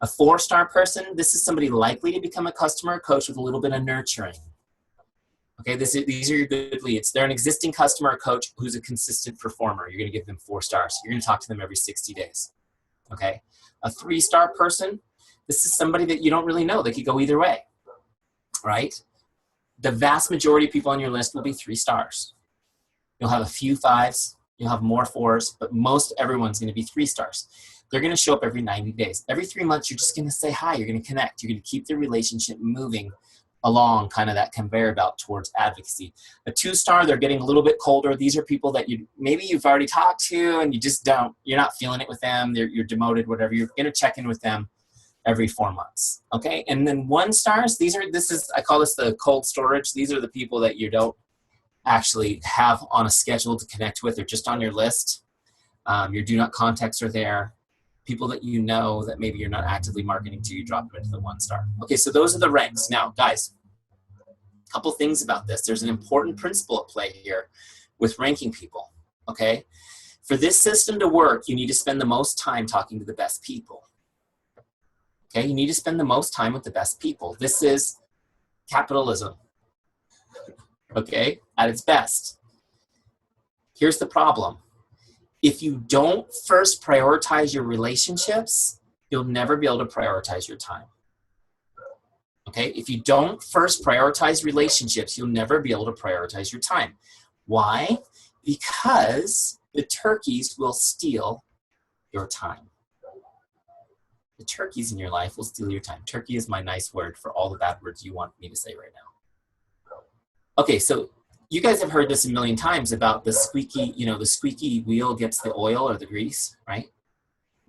A 4-star person, this is somebody likely to become a customer or coach with a little bit of nurturing. Okay, these are your good leads. They're an existing customer or coach who's a consistent performer. You're gonna give them 4 stars. You're gonna talk to them every 60 days. Okay, a 3-star person, this is somebody that you don't really know. They could go either way, right? The vast majority of people on your list will be 3 stars. You'll have a few 5s, you'll have more 4s, but most everyone's gonna be 3 stars. They're gonna show up every 90 days. Every 3 months, you're just gonna say hi, you're gonna connect, you're gonna keep the relationship moving along kind of that conveyor belt towards advocacy. A 2-star, they're getting a little bit colder. These are people that maybe you've already talked to and you just you're not feeling it with them, you're demoted, whatever. You're gonna check in with them every 4 months, okay? And then 1-stars, I call this the cold storage. These are the people that you don't actually have on a schedule to connect with or just on your list. Your do not contacts are there. People that you know that maybe you're not actively marketing to, you drop them into the 1-star. Okay, so those are the ranks. Now, guys, a couple things about this. There's an important principle at play here with ranking people, okay? For this system to work, you need to spend the most time talking to the best people. Okay, you need to spend the most time with the best people. This is capitalism, okay, at its best. Here's the problem. If you don't first prioritize your relationships, you'll never be able to prioritize your time. Okay, if you don't first prioritize relationships, you'll never be able to prioritize your time. Why? Because the turkeys will steal your time. The turkeys in your life will steal your time. Turkey is my nice word for all the bad words you want me to say right now. Okay, so you guys have heard this a million times about the squeaky wheel gets the oil or the grease, right?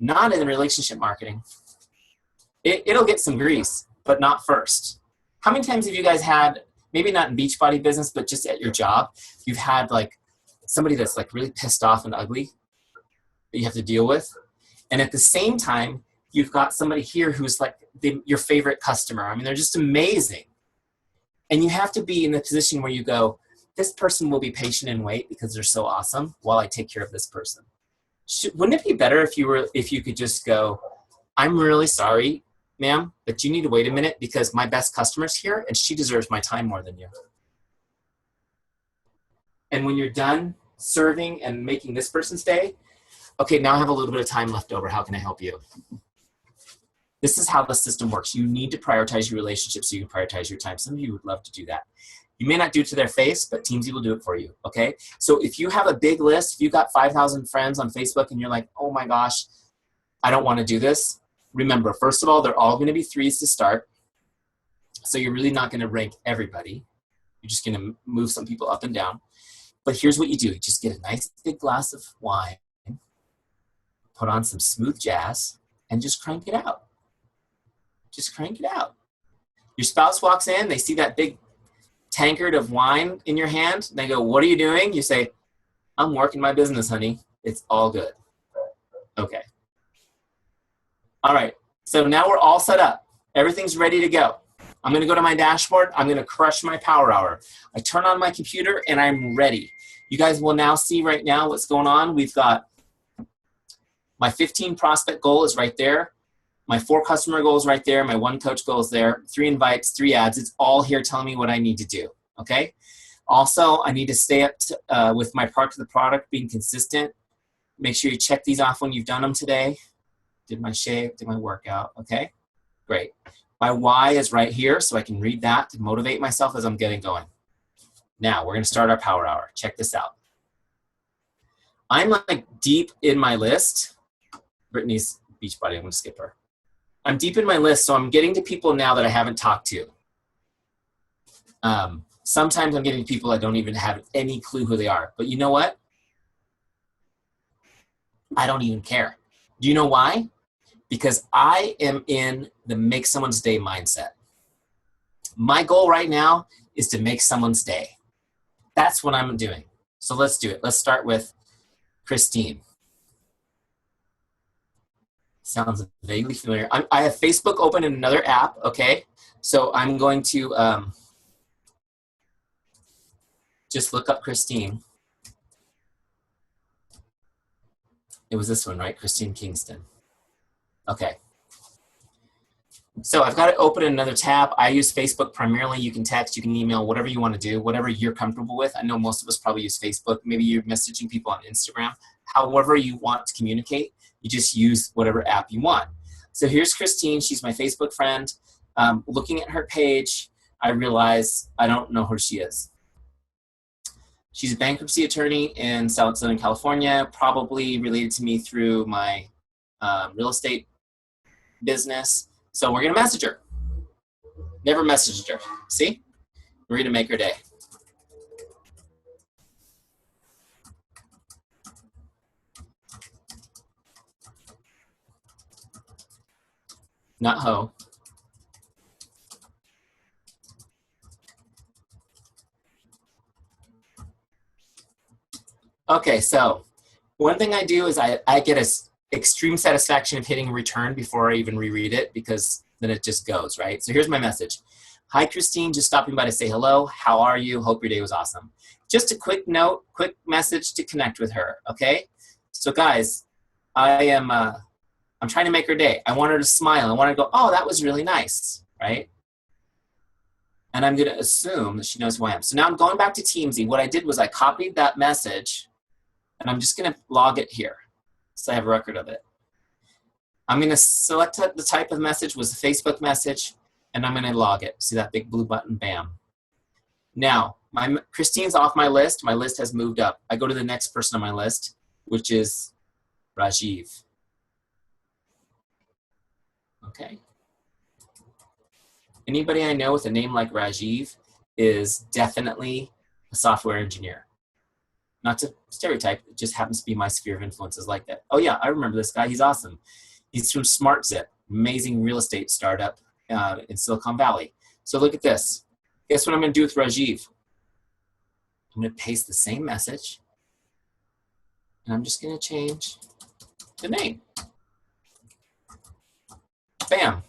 Not in relationship marketing. It'll get some grease, but not first. How many times have you guys had, maybe not in Beachbody business, but just at your job, you've had like somebody that's like really pissed off and ugly that you have to deal with? And at the same time, you've got somebody here who's like your favorite customer. I mean, they're just amazing. And you have to be in the position where you go, this person will be patient and wait because they're so awesome while I take care of this person. Wouldn't it be better if you could just go, I'm really sorry, ma'am, but you need to wait a minute because my best customer's here and she deserves my time more than you. And when you're done serving and making this person stay, okay, now I have a little bit of time left over. How can I help you? This is how the system works. You need to prioritize your relationships so you can prioritize your time. Some of you would love to do that. You may not do it to their face, but Teamzy will do it for you, okay? So if you have a big list, if you've got 5,000 friends on Facebook and you're like, oh my gosh, I don't want to do this. Remember, first of all, they're all going to be 3s to start. So you're really not going to rank everybody. You're just going to move some people up and down. But here's what you do. You just get a nice big glass of wine, put on some smooth jazz, and just crank it out. Just crank it out. Your spouse walks in, they see that big tankard of wine in your hand, and they go, what are you doing? You say, I'm working my business, honey. It's all good. Okay. All right, so now we're all set up. Everything's ready to go. I'm gonna go to my dashboard. I'm gonna crush my power hour. I turn on my computer and I'm ready. You guys will now see right now what's going on. We've got my 15 prospect goal is right there. My 4 customer goals right there. My 1 coach goal is there. 3 invites, 3 ads. It's all here telling me what I need to do, okay? Also, I need to stay up to, with my part of the product, being consistent. Make sure you check these off when you've done them today. Did my shave, did my workout, okay? Great. My why is right here, so I can read that to motivate myself as I'm getting going. Now, we're gonna start our power hour. Check this out. I'm like deep in my list. Brittany's beach body, I'm gonna skip her. I'm deep in my list, so I'm getting to people now that I haven't talked to. Sometimes I'm getting to people I don't even have any clue who they are. But you know what? I don't even care. Do you know why? Because I am in the make someone's day mindset. My goal right now is to make someone's day. That's what I'm doing. So let's do it. Let's start with Christine. Sounds vaguely familiar. I have Facebook open in another app, okay? So I'm going to just look up Christine. It was this one, right? Christine Kingston. Okay. So I've got it open in another tab. I use Facebook primarily. You can text, you can email, whatever you want to do, whatever you're comfortable with. I know most of us probably use Facebook. Maybe you're messaging people on Instagram. However you want to communicate, you just use whatever app you want. So here's Christine. She's my Facebook friend. Looking at her page, I realize I don't know who she is. She's a bankruptcy attorney in Southern California, probably related to me through my real estate business. So we're gonna message her. Never messaged her. See? We're gonna make her day. Not ho. Okay, so one thing I do is I get an extreme satisfaction of hitting return before I even reread it, because then it just goes, right? So here's my message. Hi, Christine, just stopping by to say hello. How are you? Hope your day was awesome. Just a quick note, quick message to connect with her, okay? So guys, I'm trying to make her day. I want her to smile. I want her to go, oh, that was really nice, right? And I'm gonna assume that she knows who I am. So now I'm going back to Teamzy. What I did was I copied that message, and I'm just gonna log it here, so I have a record of it. I'm gonna select the type of message was a Facebook message, and I'm gonna log it. See that big blue button, bam. Now, Christine's off my list. My list has moved up. I go to the next person on my list, which is Rajiv. Okay. Anybody I know with a name like Rajiv is definitely a software engineer. Not to stereotype, it just happens to be my sphere of influences like that. Oh yeah, I remember this guy, he's awesome. He's from SmartZip, amazing real estate startup in Silicon Valley. So look at this. Guess what I'm gonna do with Rajiv? I'm gonna paste the same message, and I'm just gonna change the name. Bam.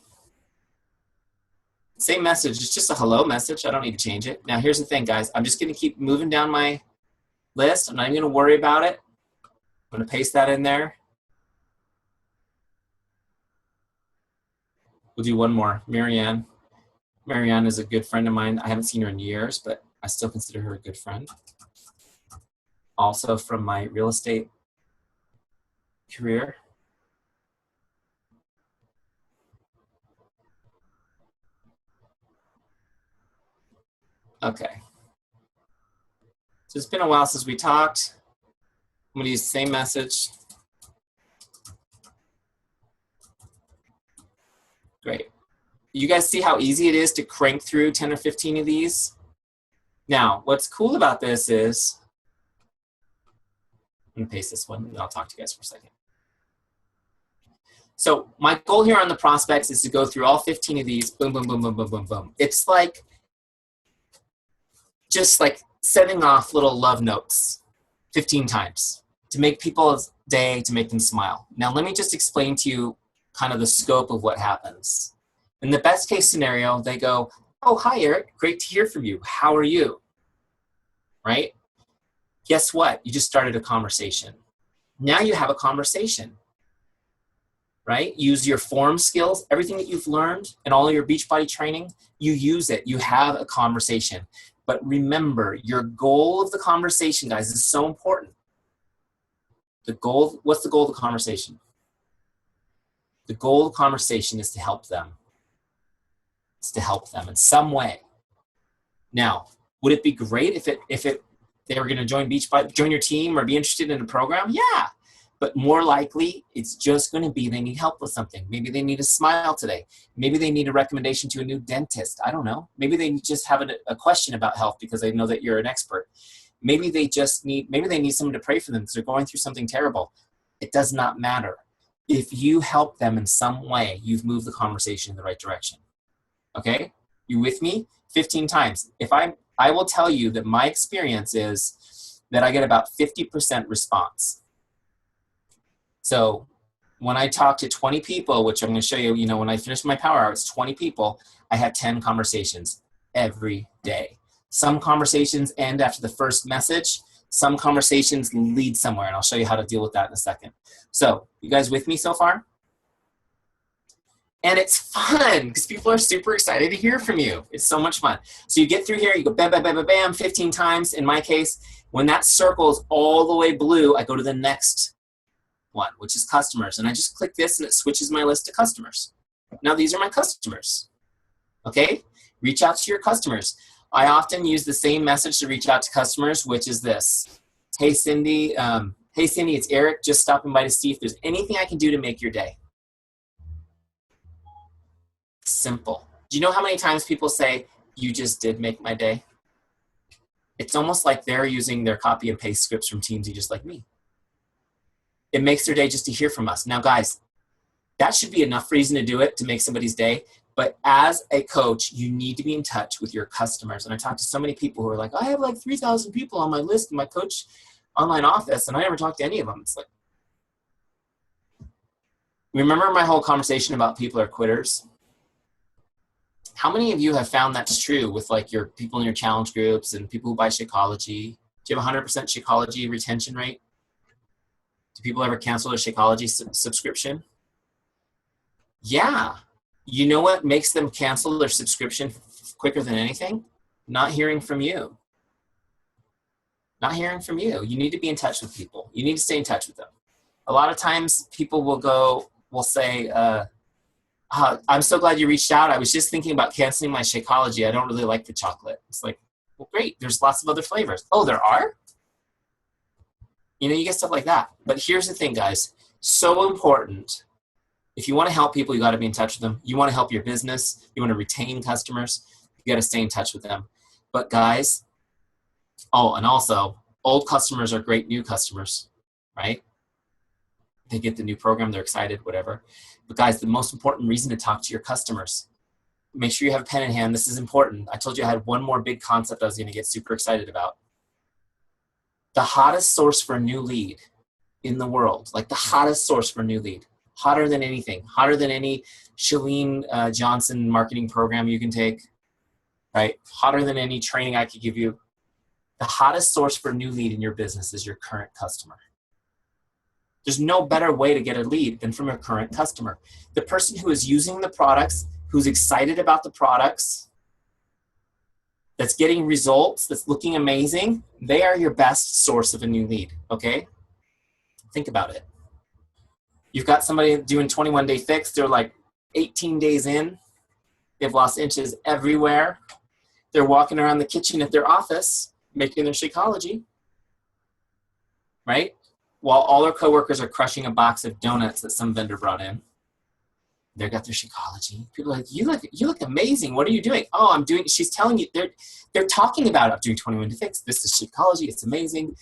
Same message, it's just a hello message. I don't need to change it. Now here's the thing, guys. I'm just gonna keep moving down my list. I'm not even gonna worry about it. I'm gonna paste that in there. We'll do one more, Marianne. Marianne is a good friend of mine. I haven't seen her in years, but I still consider her a good friend. Also from my real estate career. Okay. So it's been a while since we talked. I'm gonna use the same message. Great. You guys see how easy it is to crank through 10 or 15 of these? Now, what's cool about this is, I'm gonna paste this one and I'll talk to you guys for a second. So my goal here on the prospects is to go through all 15 of these, boom, boom, boom, boom, boom, boom, boom. It's like, just like sending off little love notes 15 times to make people's day, to make them smile. Now, let me just explain to you kind of the scope of what happens. In the best case scenario, they go, oh, hi, Eric. Great to hear from you. How are you? Right? Guess what? You just started a conversation. Now you have a conversation, right? Use your form skills, everything that you've learned and all your Beachbody training, you use it. You have a conversation. But remember, your goal of the conversation, guys, is so important. The goal, what's the goal of the conversation? The goal of the conversation is to help them. It's to help them in some way. Now, would it be great if they were going to join your team or be interested in a program? Yeah. But more likely, it's just going to be they need help with something. Maybe they need a smile today. Maybe they need a recommendation to a new dentist. I don't know. Maybe they just have a question about health because they know that you're an expert. Maybe they need someone to pray for them because they're going through something terrible. It does not matter. If you help them in some way, you've moved the conversation in the right direction. Okay? You with me? 15 times. I will tell you that my experience is that I get about 50% response. So when I talk to 20 people, which I'm going to show you, when I finish my power hour, it's 20 people, I have 10 conversations every day. Some conversations end after the first message. Some conversations lead somewhere, and I'll show you how to deal with that in a second. So you guys with me so far? And it's fun because people are super excited to hear from you. It's so much fun. So you get through here, you go bam, bam, bam, bam, bam, 15 times. In my case, when that circle's all the way blue, I go to the next one, which is customers. And I just click this and it switches my list to customers. Now these are my customers. Okay? Reach out to your customers. I often use the same message to reach out to customers, which is this. Hey, Cindy. It's Eric. Just stopping by to see if there's anything I can do to make your day. Simple. Do you know how many times people say, you just did make my day? It's almost like they're using their copy and paste scripts from Teamzy just like me. It makes their day just to hear from us. Now, guys, that should be enough reason to do it, to make somebody's day. But as a coach, you need to be in touch with your customers. And I talk to so many people who are like, I have like 3,000 people on my list in my coach online office, and I never talk to any of them. It's like, remember my whole conversation about people are quitters? How many of you have found that's true with like your people in your challenge groups and people who buy Shakeology? Do you have 100% Shakeology retention rate? Do people ever cancel their Shakeology subscription? Yeah. You know what makes them cancel their subscription quicker than anything? Not hearing from you. Not hearing from you. You need to be in touch with people. You need to stay in touch with them. A lot of times people will say, I'm so glad you reached out. I was just thinking about canceling my Shakeology. I don't really like the chocolate. It's like, well, great. There's lots of other flavors. Oh, there are? You get stuff like that. But here's the thing, guys. So important. If you want to help people, you got to be in touch with them. You want to help your business. You want to retain customers. You got to stay in touch with them. But guys, and also, old customers are great new customers, right? They get the new program. They're excited, whatever. But guys, the most important reason to talk to your customers, make sure you have a pen in hand. This is important. I told you I had one more big concept I was going to get super excited about. The hottest source for a new lead in the world, like the hottest source for a new lead, hotter than anything, hotter than any Chalene Johnson marketing program you can take, right? Hotter than any training I could give you. The hottest source for a new lead in your business is your current customer. There's no better way to get a lead than from a current customer. The person who is using the products, who's excited about the products, that's getting results, that's looking amazing, they are your best source of a new lead, okay? Think about it. You've got somebody doing 21-day fix. They're like 18 days in. They've lost inches everywhere. They're walking around the kitchen at their office making their Shakeology, right? While all their coworkers are crushing a box of donuts that some vendor brought in. They got their Shakeology. People are like, you look amazing. What are you doing? Oh, I'm doing, she's telling you, they're talking about it. I'm doing 21 to fix. This is Shakeology. It's amazing.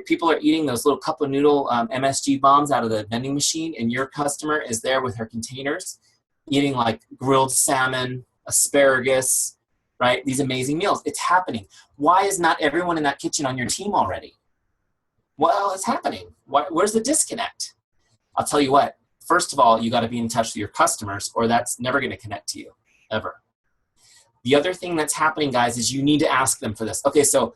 People are eating those little cup of noodle MSG bombs out of the vending machine, and your customer is there with her containers eating like grilled salmon, asparagus, right? These amazing meals. It's happening. Why is not everyone in that kitchen on your team already? Well, it's happening. Where's the disconnect? I'll tell you what. First of all, you got to be in touch with your customers, or that's never going to connect to you, ever. The other thing that's happening, guys, is you need to ask them for this. Okay, so,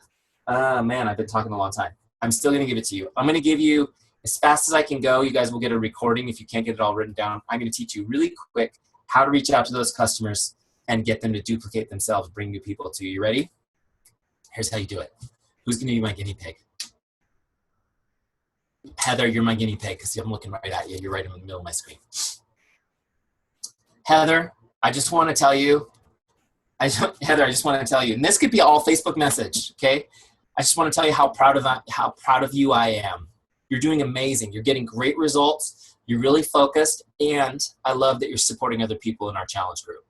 man, I've been talking a long time. I'm still going to give it to you. I'm going to give you, as fast as I can go, you guys will get a recording if you can't get it all written down. I'm going to teach you really quick how to reach out to those customers and get them to duplicate themselves, bring new people to you. You ready? Here's how you do it. Who's going to be my guinea pig? Heather, you're my guinea pig because I'm looking right at you. You're right in the middle of my screen. Heather, I just want to tell you, and this could be all Facebook message, okay? I just want to tell you how proud of you I am. You're doing amazing. You're getting great results. You're really focused, and I love that you're supporting other people in our challenge group.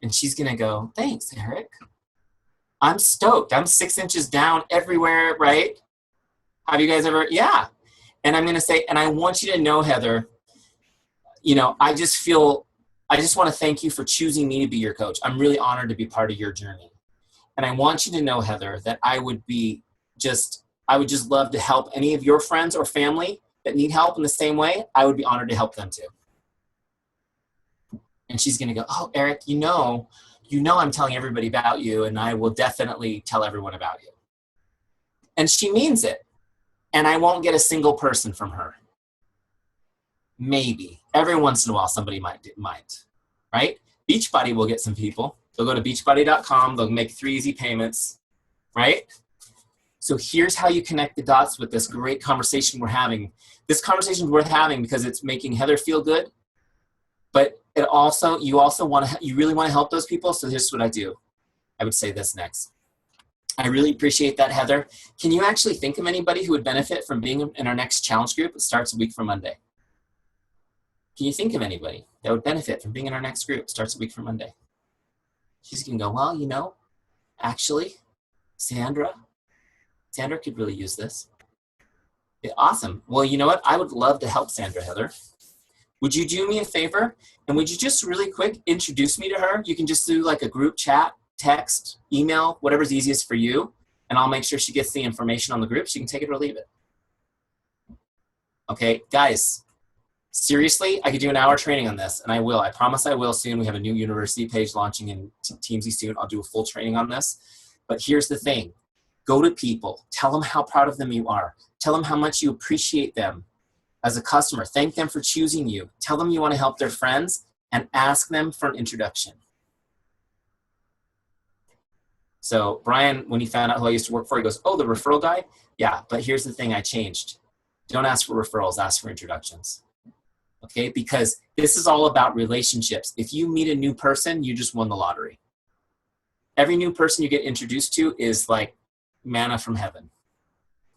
And she's going to go, thanks, Eric. I'm stoked. I'm 6 inches down everywhere, right? Have you guys ever? Yeah. And I'm going to say, and I want you to know, Heather, you know, I just want to thank you for choosing me to be your coach. I'm really honored to be part of your journey. And I want you to know, Heather, that I would just love to help any of your friends or family that need help in the same way. I would be honored to help them too. And she's going to go, oh, Eric, you know, I'm telling everybody about you, and I will definitely tell everyone about you. And she means it. And I won't get a single person from her. Maybe. Every once in a while, somebody might, right? Beachbody will get some people. They'll go to beachbody.com. They'll make 3 easy payments, right? So here's how you connect the dots with this great conversation we're having. This conversation is worth having because it's making Heather feel good, but you really want to help those people. So here's what I do. I would say this next. I really appreciate that, Heather. Can you actually think of anybody who would benefit from being in our next challenge group? It starts a week from Monday. Can you think of anybody that would benefit from being in our next group? It starts a week from Monday. She's going to go, well, you know, actually, Sandra could really use this. Yeah, awesome. Well, you know what? I would love to help Sandra, Heather. Would you do me a favor? And would you just really quick introduce me to her? You can just do like a group chat, text, email, whatever's easiest for you. And I'll make sure she gets the information on the group. She can take it or leave it. Okay, guys, seriously, I could do an hour training on this, and I will. I promise I will soon. We have a new university page launching in Teamzy soon. I'll do a full training on this. But here's the thing. Go to people. Tell them how proud of them you are. Tell them how much you appreciate them as a customer. Thank them for choosing you. Tell them you want to help their friends, and ask them for an introduction. So Brian, when he found out who I used to work for, he goes, oh, the referral guy? Yeah, but here's the thing I changed. Don't ask for referrals, ask for introductions. Okay, because this is all about relationships. If you meet a new person, you just won the lottery. Every new person you get introduced to is like manna from heaven.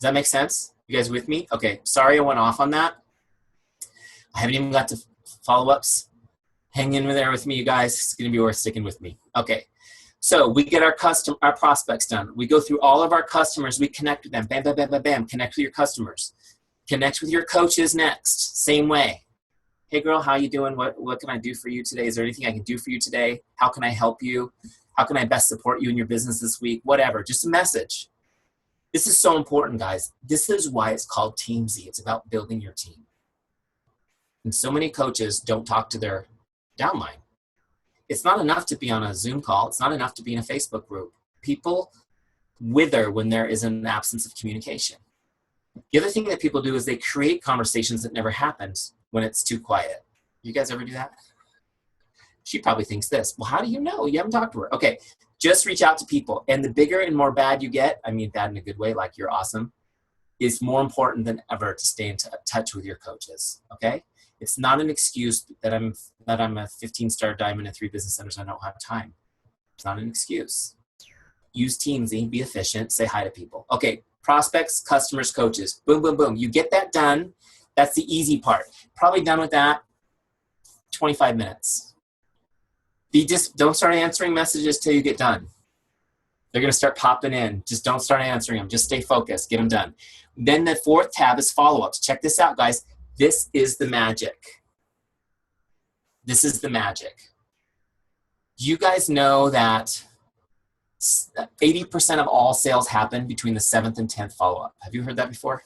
Does that make sense? You guys with me? Okay, sorry I went off on that. I haven't even got to follow-ups. Hang in there with me, you guys. It's going to be worth sticking with me. Okay. So we get our prospects done. We go through all of our customers. We connect with them. Bam, bam, bam, bam, bam. Connect with your customers. Connect with your coaches next. Same way. Hey, girl, how you doing? What can I do for you today? Is there anything I can do for you today? How can I help you? How can I best support you in your business this week? Whatever. Just a message. This is so important, guys. This is why it's called Teamzy. It's about building your team. And so many coaches don't talk to their downline. It's not enough to be on a Zoom call. It's not enough to be in a Facebook group. People wither when there is an absence of communication. The other thing that people do is they create conversations that never happened when it's too quiet. You guys ever do that? She probably thinks this. Well, how do you know? You haven't talked to her. Okay, just reach out to people. And the bigger and more bad you get, I mean bad in a good way, like you're awesome, is more important than ever to stay in touch with your coaches, okay? It's not an excuse that I'm a 15-star diamond at 3 business centers. I don't have time. It's not an excuse. Use Teamzy, be efficient, say hi to people. Okay, prospects, customers, coaches. Boom, boom, boom. You get that done. That's the easy part. Probably done with that. 25 minutes. Don't start answering messages till you get done. They're going to start popping in. Just don't start answering them. Just stay focused. Get them done. Then the fourth tab is follow-ups. Check this out, guys. This is the magic. This is the magic. You guys know that 80% of all sales happen between the 7th and 10th follow-up. Have you heard that before?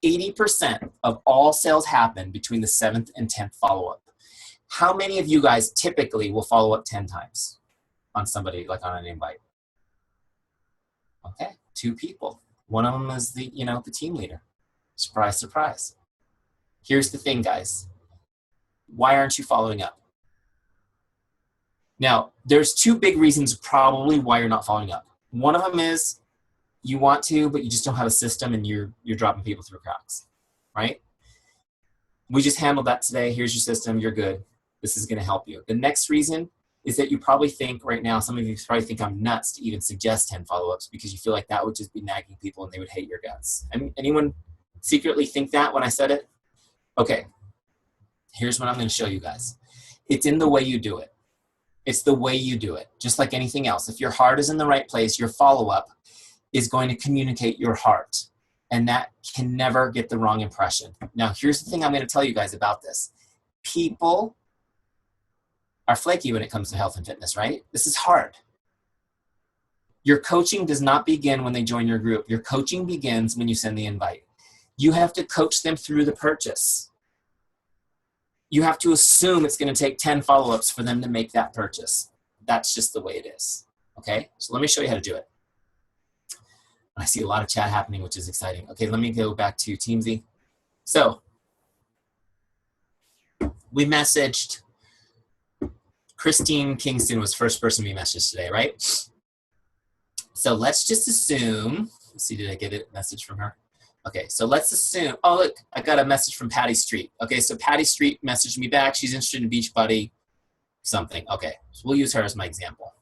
80% of all sales happen between the 7th and 10th follow-up. How many of you guys typically will follow up 10 times on somebody, like on an invite? Okay, 2 people. One of them is the team leader. Surprise, surprise. Here's the thing, guys. Why aren't you following up? Now, there's 2 big reasons probably why you're not following up. One of them is you want to, but you just don't have a system and you're dropping people through cracks, right? We just handled that today. Here's your system. You're good. This is going to help you. The next reason is that you probably think right now, some of you probably think I'm nuts to even suggest 10 follow-ups because you feel like that would just be nagging people and they would hate your guts. Anyone secretly think that when I said it? Okay, here's what I'm going to show you guys. It's in the way you do it. It's the way you do it, just like anything else. If your heart is in the right place, your follow-up is going to communicate your heart, and that can never get the wrong impression. Now, here's the thing I'm going to tell you guys about this. People are flaky when it comes to health and fitness, right? This is hard. Your coaching does not begin when they join your group. Your coaching begins when you send the invite. You have to coach them through the purchase. You have to assume it's going to take 10 follow-ups for them to make that purchase. That's just the way it is, okay? So let me show you how to do it. I see a lot of chat happening, which is exciting. Okay, let me go back to Teamzy. So we messaged Christine Kingston was the first person we messaged today, right? So let's just assume, let's see, did I get a message from her? Okay, so let's assume, oh look, I got a message from Patty Street. Okay, so Patty Street messaged me back. She's interested in Beachbody something. Okay, so we'll use her as my example.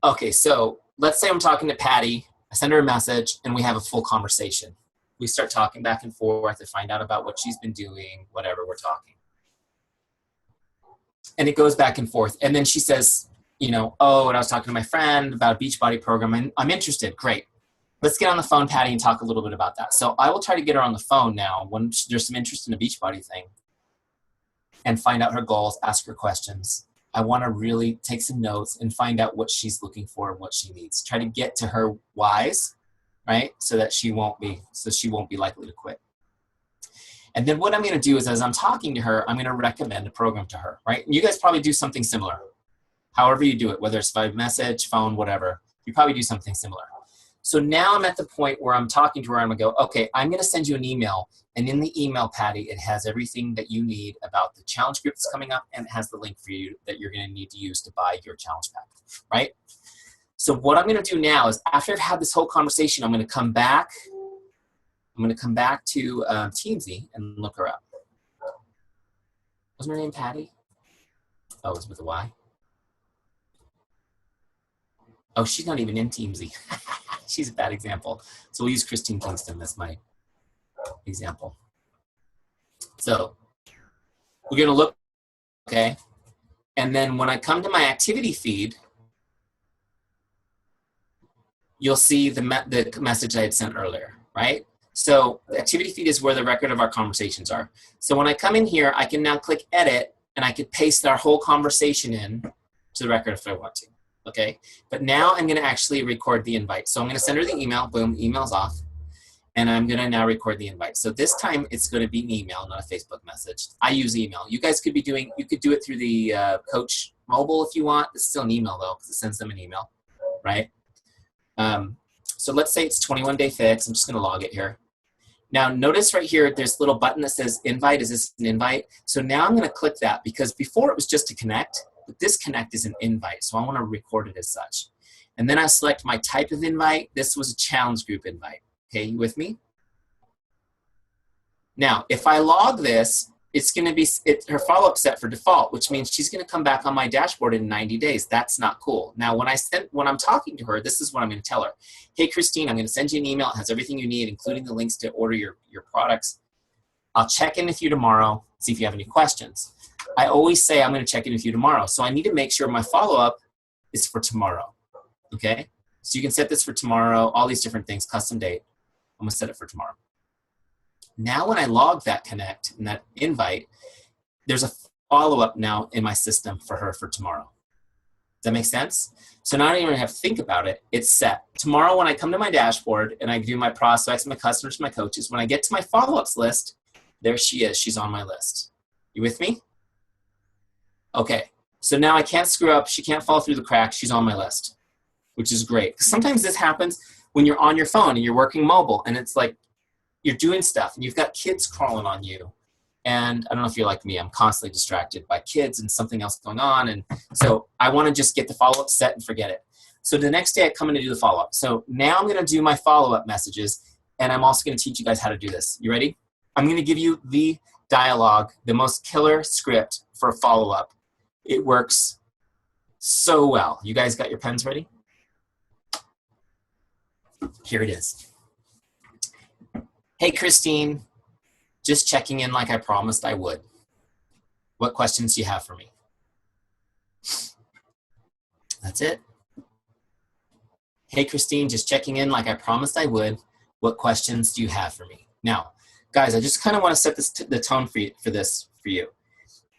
Okay, so let's say I'm talking to Patty. I send her a message and we have a full conversation. We start talking back and forth to find out about what she's been doing, whatever we're talking. And it goes back and forth. And then she says, oh, and I was talking to my friend about a Beachbody program and I'm interested. Great. Let's get on the phone, Patty, and talk a little bit about that. So I will try to get her on the phone now when there's some interest in a Beachbody thing and find out her goals, ask her questions. I want to really take some notes and find out what she's looking for and what she needs. Try to get to her whys, right? So that she won't be likely to quit. And then what I'm going to do is as I'm talking to her, I'm going to recommend a program to her, right? And you guys probably do something similar. However you do it, whether it's by message, phone, whatever, you probably do something similar. So now I'm at the point where I'm talking to her. I'm going to go, okay, I'm going to send you an email. And in the email, Patty, it has everything that you need about the challenge group that's coming up. And it has the link for you that you're going to need to use to buy your challenge pack, right? So what I'm going to do now is after I've had this whole conversation, I'm going to come back. I'm going to come back to Teamzy and look her up. Wasn't her name Patty? Oh, it's with a Y. Oh, she's not even in Teamzy. She's a bad example. So we'll use Christine Kingston as my example. So we're going to look, okay? And then when I come to my activity feed, you'll see the message I had sent earlier, right? So the activity feed is where the record of our conversations are. So when I come in here, I can now click edit and I could paste our whole conversation in to the record if I want to. Okay, but now I'm going to actually record the invite. So I'm going to send her the email. Boom, email's off. And I'm going to now record the invite. So this time it's going to be an email, not a Facebook message. I use email. You guys could be doing, you could do it through the Coach mobile if you want. It's still an email though, because it sends them an email, right? So let's say it's 21-day fix. I'm just going to log it here. Now notice right here, there's a little button that says invite. Is this an invite? So now I'm going to click that because before it was just to connect. But this connect is an invite, so I want to record it as such. And then I select my type of invite. This was a challenge group invite. Okay, you with me? Now, if I log this, it's going to be her follow-up set for default, which means she's going to come back on my dashboard in 90 days. That's not cool. Now, when I'm talking to her, this is what I'm going to tell her. Hey, Christine, I'm going to send you an email. It has everything you need, including the links to order your products. I'll check in with you tomorrow, see if you have any questions. I always say I'm going to check in with you tomorrow. So I need to make sure my follow-up is for tomorrow, okay? So you can set this for tomorrow, all these different things, custom date. I'm going to set it for tomorrow. Now when I log that connect and that invite, there's a follow-up now in my system for her for tomorrow. Does that make sense? So now I don't even have to think about it. It's set. Tomorrow when I come to my dashboard and I do my prospects, my customers, my coaches, when I get to my follow-ups list, there she is. She's on my list. You with me? Okay. So now I can't screw up. She can't fall through the cracks. She's on my list, which is great. Because sometimes this happens when you're on your phone and you're working mobile and it's like you're doing stuff and you've got kids crawling on you. And I don't know if you're like me, I'm constantly distracted by kids and something else going on. And so I want to just get the follow-up set and forget it. So the next day I come in to do the follow-up. So now I'm going to do my follow-up messages. And I'm also going to teach you guys how to do this. You ready? I'm going to give you the dialogue, the most killer script for a follow-up. It works so well. You guys got your pens ready? Here it is. Hey, Christine. Just checking in like I promised I would. What questions do you have for me? That's it. Hey, Christine, just checking in like I promised I would. What questions do you have for me? Now, guys, I just kind of want to set the tone for you.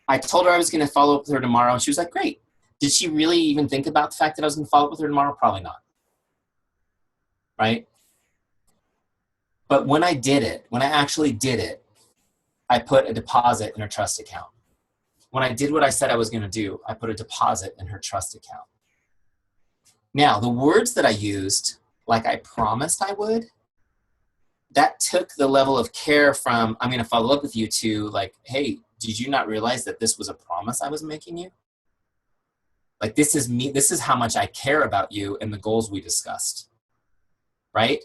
I told her I was going to follow up with her tomorrow, and she was like, great. Did she really even think about the fact that I was going to follow up with her tomorrow? Probably not. Right? But when I did it, when I actually did it, I put a deposit in her trust account. When I did what I said I was going to do, I put a deposit in her trust account. Now, the words that I used, like I promised I would, that took the level of care from, I'm going to follow up with you, to like, hey, did you not realize that this was a promise I was making you? Like, this is me. This is how much I care about you and the goals we discussed, right?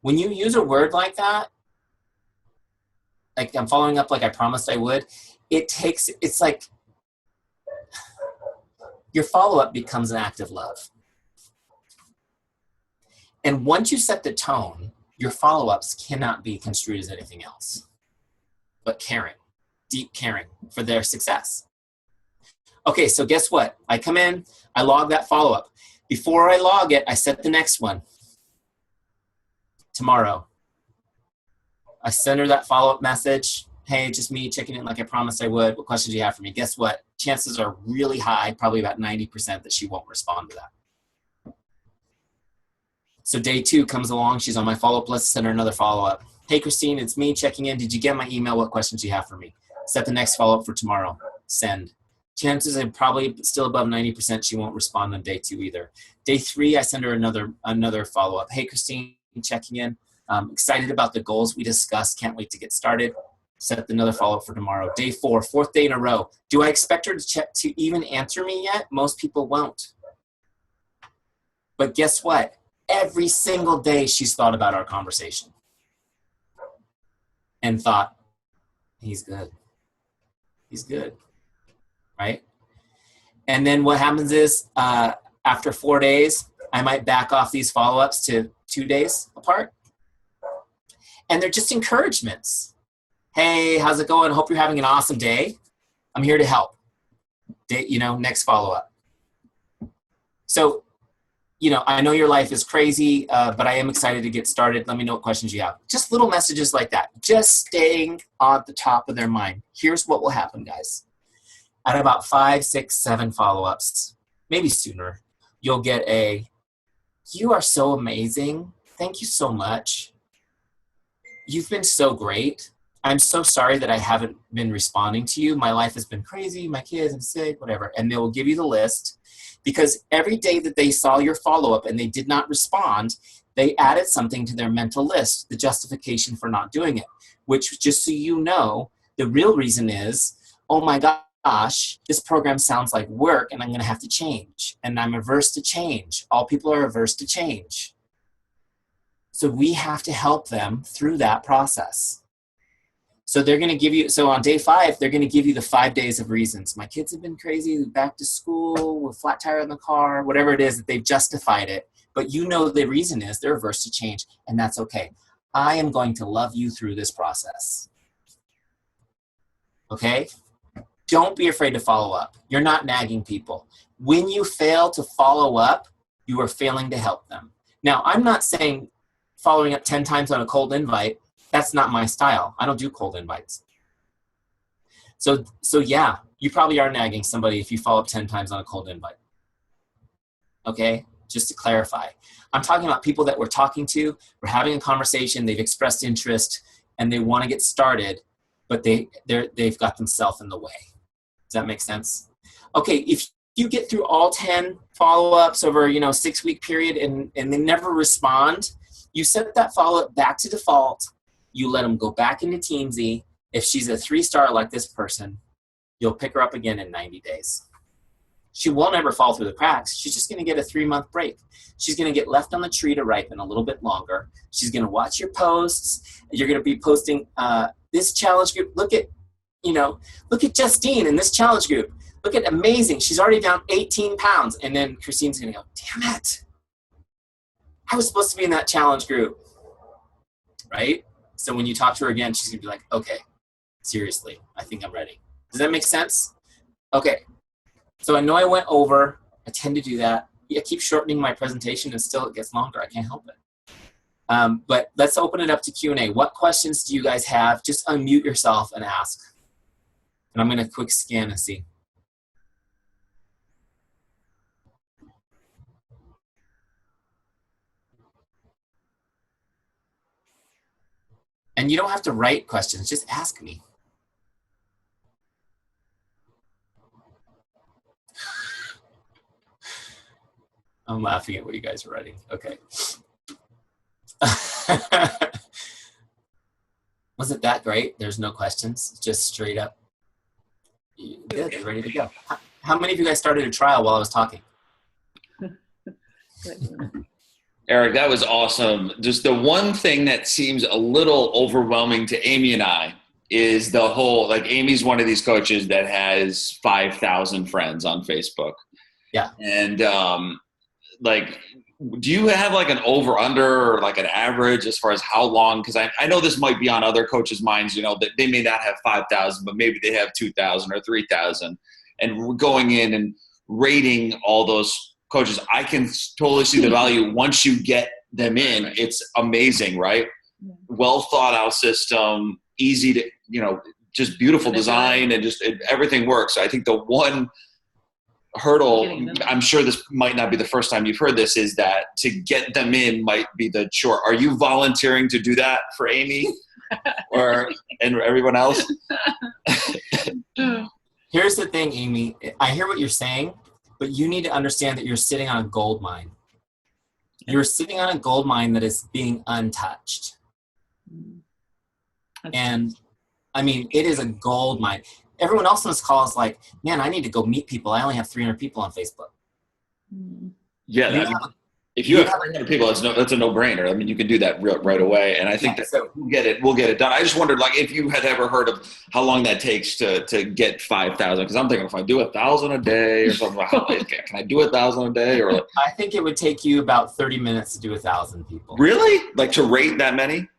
When you use a word like that, like I'm following up like I promised I would, it's like your follow-up becomes an act of love. And once you set the tone, your follow-ups cannot be construed as anything else but caring, deep caring for their success. Okay, so guess what? I come in, I log that follow-up. Before I log it, I set the next one. Tomorrow. I send her that follow-up message. Hey, just me checking in like I promised I would. What questions do you have for me? Guess what? Chances are really high, probably about 90%, that she won't respond to that. So day 2 comes along. She's on my follow-up list. Send her another follow-up. Hey, Christine, it's me checking in. Did you get my email? What questions do you have for me? Set the next follow-up for tomorrow. Send. Chances are probably still above 90% she won't respond on day 2 either. Day 3, I send her another follow-up. Hey, Christine, checking in. Excited about the goals we discussed. Can't wait to get started. Set another follow-up for tomorrow. Day 4, 4th day in a row. Do I expect her to even answer me yet? Most people won't. But guess what? Every single day she's thought about our conversation and thought, he's good. He's good, right? And then what happens is after 4 days, I might back off these follow-ups to 2 days apart. And they're just encouragements. Hey, how's it going? Hope you're having an awesome day. I'm here to help. Next follow-up. So, I know your life is crazy, but I am excited to get started. Let me know what questions you have. Just little messages like that. Just staying on the top of their mind. Here's what will happen, guys. At about 5, 6, 7 follow-ups, maybe sooner, you'll get you are so amazing. Thank you so much. You've been so great. I'm so sorry that I haven't been responding to you. My life has been crazy. My kids, I'm sick, whatever. And they will give you the list, because every day that they saw your follow-up and they did not respond, they added something to their mental list, the justification for not doing it, which, just so you know, the real reason is, oh my gosh, this program sounds like work and I'm going to have to change. And I'm averse to change. All people are averse to change. So we have to help them through that process. So they're going to give you, so on day 5, they're going to give you the 5 days of reasons. My kids have been crazy, back to school, with flat tire in the car, whatever it is that they've justified it. But the reason is they're averse to change, and that's okay. I am going to love you through this process. Okay? don't be afraid to follow up. You're not nagging people. When you fail to follow up, you are failing to help them. Now, I'm not saying following up 10 times on a cold invite. That's not my style. I don't do cold invites. So yeah, you probably are nagging somebody if you follow up 10 times on a cold invite. Okay, just to clarify. I'm talking about people that we're talking to, we're having a conversation, they've expressed interest, and they want to get started, but they've got themselves in the way. Does that make sense? Okay, if you get through all 10 follow-ups over, 6-week period and they never respond, you set that follow-up back to default, you let them go back into Teamzy. If she's a 3-star like this person, you'll pick her up again in 90 days. She won't ever fall through the cracks. She's just going to get a 3-month break. She's going to get left on the tree to ripen a little bit longer. She's going to watch your posts. You're going to be posting this challenge group. Look at Justine in this challenge group. Look at amazing. She's already down 18 pounds. And then Christine's going to go, damn it. I was supposed to be in that challenge group. Right? So when you talk to her again, she's going to be like, okay, seriously, I think I'm ready. Does that make sense? Okay. So I know I went over. I tend to do that. I keep shortening my presentation and still it gets longer. I can't help it. But let's open it up to Q&A. What questions do you guys have? Just unmute yourself and ask. And I'm going to quick scan and see. And you don't have to write questions. Just ask me. I'm laughing at what you guys are writing. Okay. Was it that great? There's no questions, just straight up. Good, ready to go. How many of you guys started a trial while I was talking? Eric, that was awesome. Just the one thing that seems a little overwhelming to Amy and I is the whole, like Amy's one of these coaches that has 5,000 friends on Facebook. Yeah. And do you have like an over under or like an average as far as how long? Because I know this might be on other coaches' minds, that they may not have 5,000, but maybe they have 2,000 or 3,000. And we're going in and rating all those coaches. I can totally see the value once you get them in. It's amazing, right? Well thought out system, easy to, just beautiful design and just everything works. I think the one hurdle, I'm sure this might not be the first time you've heard this, is that to get them in might be the chore. Are you volunteering to do that for Amy and everyone else? Here's the thing, Amy. I hear what you're saying, but you need to understand that you're sitting on a gold mine. You're sitting on a gold mine that is being untouched. And I mean, it is a gold mine. Everyone else on this call is like, man, I need to go meet people. I only have 300 people on Facebook. Yeah. If you have 300 people, that's a no-brainer. I mean, you can do that right away. And I think we'll get it done. I just wondered, like, if you had ever heard of how long that takes to get 5,000. Because I'm thinking if I do 1,000 a day or something, can I do 1,000 a day? Or I think it would take you about 30 minutes to do 1,000 people. Really? Like to rate that many?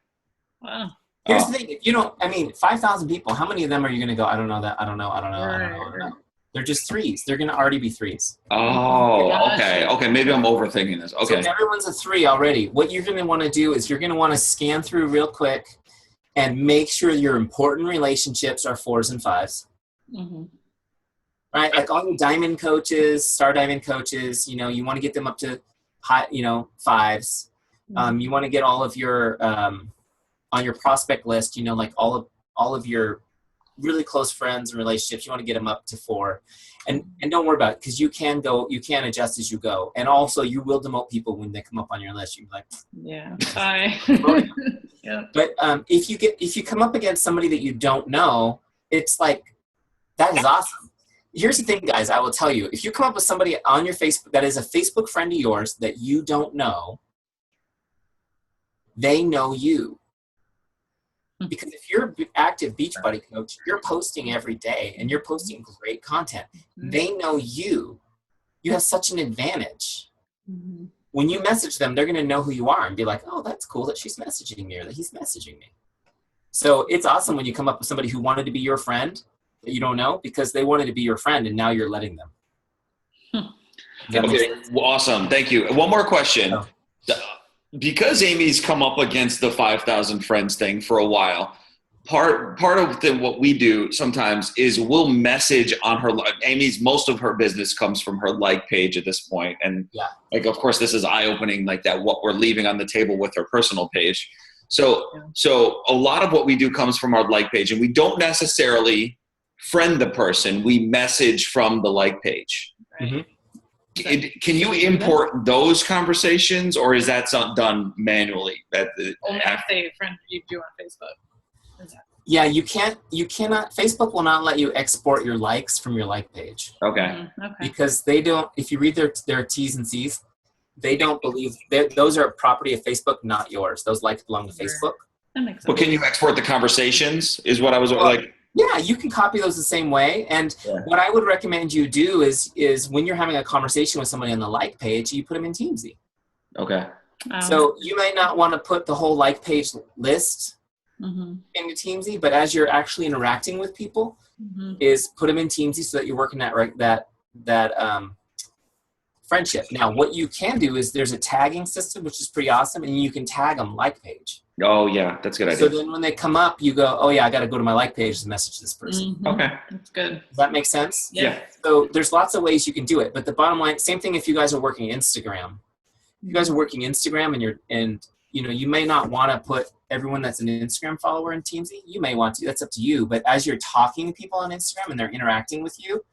Wow. Here's the thing. 5,000 people, how many of them are you going to go, I don't know that, I don't know. They're just threes. They're going to already be threes. Oh, okay. Okay, maybe I'm overthinking this. Okay. So everyone's a 3 already. What you're going to want to do is you're going to want to scan through real quick and make sure your important relationships are 4s and 5s. Mm-hmm. Right? Like all your diamond coaches, star diamond coaches, you want to get them up to high, 5s. Mm-hmm. You want to get all of your on your prospect list, like all of your really close friends and relationships, you want to get them up to 4, and don't worry about it, because you can adjust as you go, and also you will demote people when they come up on your list. You'll be like, yeah, bye. Yeah. But if you come up against somebody that you don't know, it's like, that is awesome. Here's the thing, guys. I will tell you, if you come up with somebody on your Facebook that is a Facebook friend of yours that you don't know, they know you. Because if you're an active Beachbody coach, you're posting every day and you're posting great content. Mm-hmm. They know you. You have such an advantage. Mm-hmm. When you message them, they're going to know who you are and be like, oh, that's cool that she's messaging me or that he's messaging me. So it's awesome when you come up with somebody who wanted to be your friend that you don't know because they wanted to be your friend and now you're letting them. Does that make Okay, sense? well, awesome. Thank you. One more question. Oh. Because Amy's come up against the 5,000 friends thing for a while, part of what we do sometimes is we'll message on her. Amy's, most of her business comes from her like page at this point, and Yeah. like, of course, this is eye opening. Like that, what we're leaving on the table with her personal page. So a lot of what we do comes from our like page, and we don't necessarily friend the person. We message from the like page. Right. Mhm. Can you import those conversations, or is that done manually? Only if they friend you do on Facebook. Yeah, you cannot, Facebook will not let you export your likes from your like page. Okay. Okay. Because they don't, if you read their T's and C's, they don't believe, those are property of Facebook, not yours. Those likes belong to Facebook. That makes sense. But can you export the conversations is what I was like. Yeah, you can copy those the same way. And what I would recommend you do is when you're having a conversation with somebody on the like page, you put them in Teamzy. Okay. So you might not want to put the whole like page list into Teamzy, but as you're actually interacting with people, is put them in Teamzy so that you're working that friendship. Now, what you can do is there's a tagging system, which is pretty awesome, and you can tag them like page. Oh, yeah, that's a good idea. So then when they come up, you go, oh, yeah, I got to go to my like page to message this person. Okay. That's good. Does that make sense? Yeah. So there's lots of ways you can do it. But the bottom line, same thing if you guys are working Instagram. If you guys are working Instagram and you may not want to put everyone that's an Instagram follower in Teamzy. You may want to. That's up to you. But as you're talking to people on Instagram and they're interacting with you,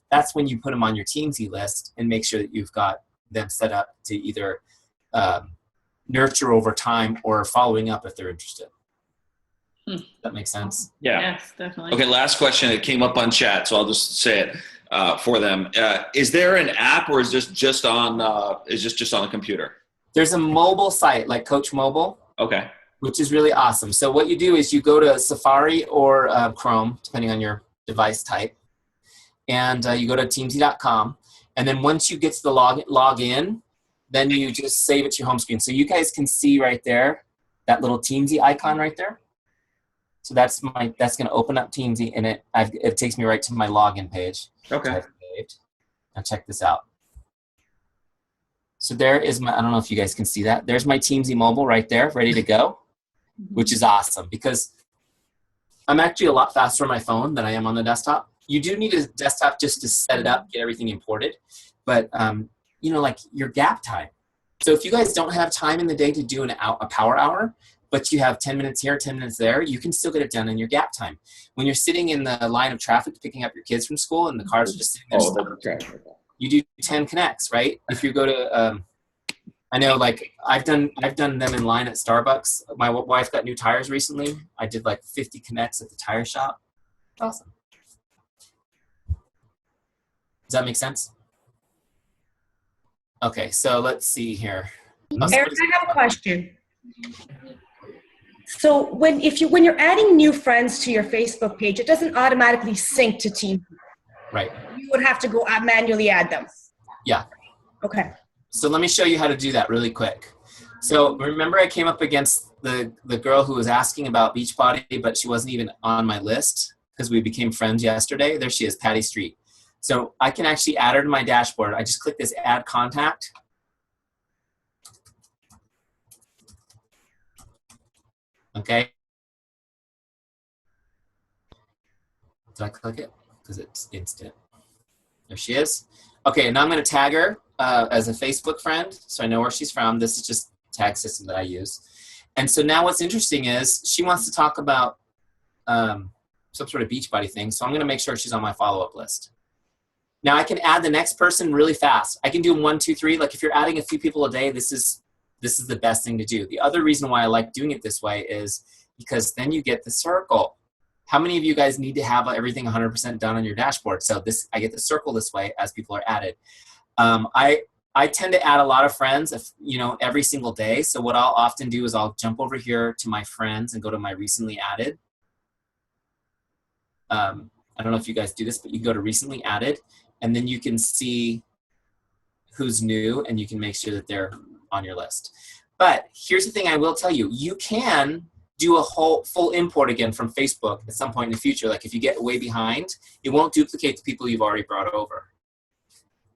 that's when you put them on your Teamzy list and make sure that you've got them set up to either nurture over time or following up if they're interested. That makes sense? Yeah. Yes, definitely. Okay, last question. It came up on chat, so I'll just say it for them. Is there an app, or is this just on the computer? There's a mobile site like Coach Mobile. Okay. Which is really awesome. So what you do is you go to Safari or Chrome, depending on your device type, and you go to Teamzy.com. And then once you get to the log in, then you just save it to your home screen. So you guys can see right there, that little Teamzy icon right there. So that's going to open up Teamzy, and it takes me right to my login page. Okay. Now check this out. So there is I don't know if you guys can see that. There's my Teamzy mobile right there, ready to go, which is awesome because I'm actually a lot faster on my phone than I am on the desktop. You do need a desktop just to set it up, get everything imported. But, like your gap time. So if you guys don't have time in the day to do a power hour, but you have 10 minutes here, 10 minutes there, you can still get it done in your gap time. When you're sitting in the line of traffic picking up your kids from school and the cars are just sitting there, you do 10 connects, right? If you go to, I know, like I've done them in line at Starbucks. My wife got new tires recently. I did like 50 connects at the tire shop. Awesome. Does that make sense? Okay, so let's see here. Eric, I have a question. So when you're adding new friends to your Facebook page, it doesn't automatically sync to Teamzy. Right. You would have to go manually add them. Yeah. Okay. So let me show you how to do that really quick. So remember I came up against the girl who was asking about Beachbody, but she wasn't even on my list because we became friends yesterday. There she is, Patty Street. So I can actually add her to my dashboard. I just click this add contact. Okay. Did I click it? Because it's instant. There she is. Okay, now I'm going to tag her as a Facebook friend, so I know where she's from. This is just a tag system that I use. And so now what's interesting is she wants to talk about some sort of Beachbody thing, so I'm going to make sure she's on my follow-up list. Now I can add the next person really fast. I can do them 1, 2, 3. Like if you're adding a few people a day, this is the best thing to do. The other reason why I like doing it this way is because then you get the circle. How many of you guys need to have everything 100% done on your dashboard? So I get the circle this way as people are added. I tend to add a lot of friends, every single day. So what I'll often do is I'll jump over here to my friends and go to my recently added. I don't know if you guys do this, but you go to recently added, and then you can see who's new, and you can make sure that they're on your list. But here's the thing I will tell you. You can do a whole full import again from Facebook at some point in the future. Like if you get way behind, it won't duplicate the people you've already brought over.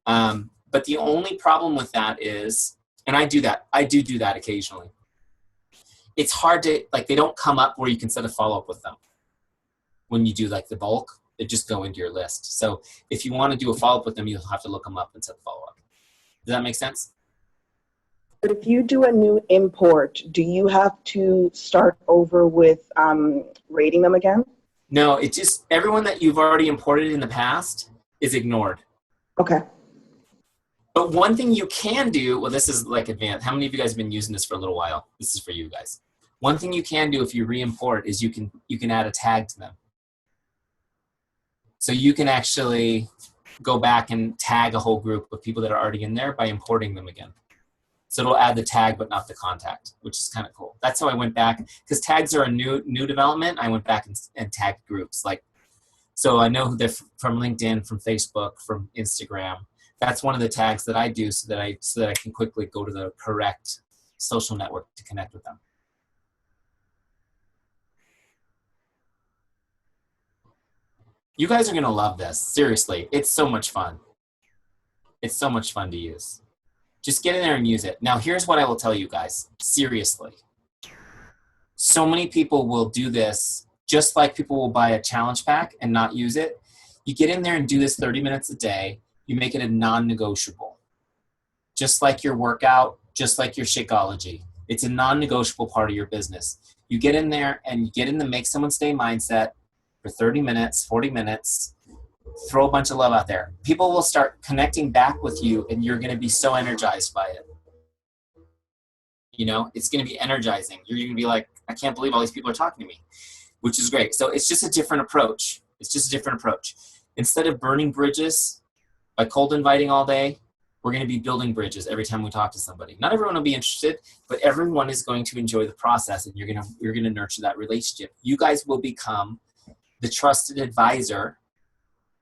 But the only problem with that is, and I do that occasionally. It's hard to, like, they don't come up where you can set a follow-up with them. When you do like the bulk, they just go into your list. So if you want to do a follow-up with them, you'll have to look them up and set the follow-up. Does that make sense? But if you do a new import, do you have to start over with rating them again? No, it just, everyone that you've already imported in the past is ignored. Okay. But one thing you can do, well, this is like advanced. How many of you guys have been using this for a little while? This is for you guys. One thing you can do if you re-import is you can add a tag to them. So you can actually go back and tag a whole group of people that are already in there by importing them again. So it'll add the tag but not the contact, which is kind of cool. That's how I went back, because tags are a new development. I went back and tagged groups. Like, so I know who they're from LinkedIn, from Facebook, from Instagram. That's one of the tags that I do so that I can quickly go to the correct social network to connect with them. You guys are going to love this. Seriously, it's so much fun. It's so much fun to use. Just get in there and use it. Now, here's what I will tell you guys. Seriously. So many people will do this just like people will buy a challenge pack and not use it. You get in there and do this 30 minutes a day. You make it a non-negotiable. Just like your workout, just like your Shakeology. It's a non-negotiable part of your business. You get in there and you get in the make someone stay mindset for 30 minutes, 40 minutes, throw a bunch of love out there. People will start connecting back with you and you're going to be so energized by it. You know, it's going to be energizing. You're going to be like, I can't believe all these people are talking to me, which is great. So it's just a different approach. It's just a different approach. Instead of burning bridges by cold inviting all day, we're going to be building bridges every time we talk to somebody. Not everyone will be interested, but everyone is going to enjoy the process and you're going to nurture that relationship. You guys will become the trusted advisor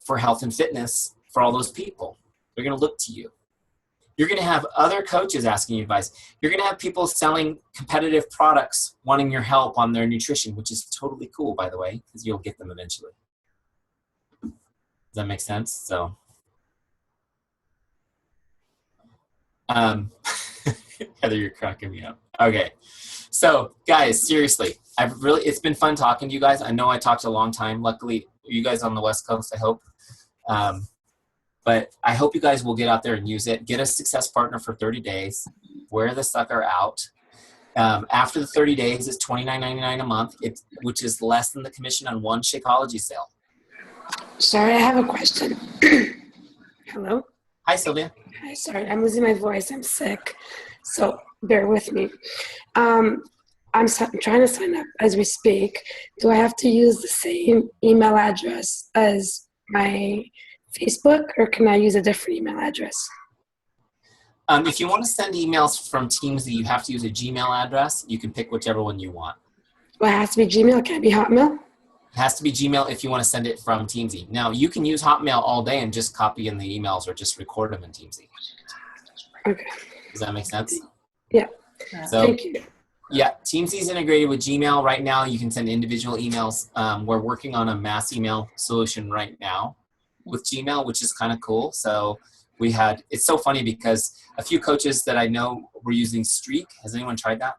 for health and fitness for all those people. They're going to look to you. You're going to have other coaches asking you advice. You're going to have people selling competitive products wanting your help on their nutrition, which is totally cool, by the way, because you'll get them eventually. Does that make sense? So, Heather, you're cracking me up. Okay. So, guys, seriously, it's been fun talking to you guys. I know I talked a long time. Luckily, you guys on the West Coast, I hope. But I hope you guys will get out there and use it. Get a success partner for 30 days. Wear the sucker out. After the 30 days, it's $29.99 a month, which is less than the commission on one Shakeology sale. Sorry, I have a question. Hello? Hi, Sylvia. Hi, sorry, I'm losing my voice. I'm sick, so bear with me. I'm trying to sign up as we speak. Do I have to use the same email address as my Facebook, or can I use a different email address? If you want to send emails from Teamzy, you have to use a Gmail address. You can pick whichever one you want. Well, it has to be Gmail. Can it be Hotmail? It has to be Gmail if you want to send it from Teamzy. Now, you can use Hotmail all day and just copy in the emails or just record them in Teamzy. Okay. Does that make sense? Yeah. So, thank you. Yeah, Teamzy is integrated with Gmail. Right now, you can send individual emails. We're working on a mass email solution right now with Gmail, which is kind of cool. So it's so funny because a few coaches that I know were using Streak. Has anyone tried that?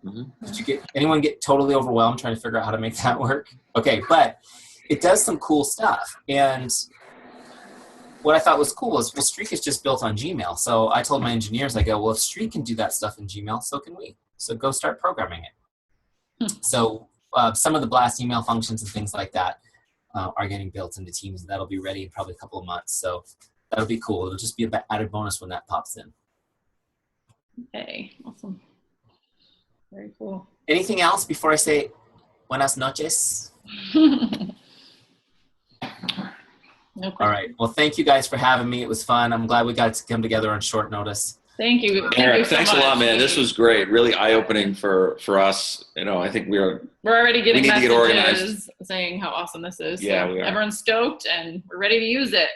Mm-hmm. Did anyone get totally overwhelmed trying to figure out how to make that work? Okay, but it does some cool stuff. And what I thought was cool is, well, Streak is just built on Gmail. So I told my engineers, I go, well, if Streak can do that stuff in Gmail, so can we. So go start programming it. So some of the blast email functions and things like that are getting built into Teams. That'll be ready in probably a couple of months. So that'll be cool. It'll just be an added bonus when that pops in. Okay, awesome. Very cool. Anything else before I say buenas noches? No All right. Well, thank you guys for having me. It was fun. I'm glad we got to come together on short notice. Thank you. Eric, thanks a lot, man. This was great. Really eye-opening for us. You know, I think we're already getting we need to get organized. messages saying how awesome this is. Yeah, so we are. Everyone's stoked and we're ready to use it.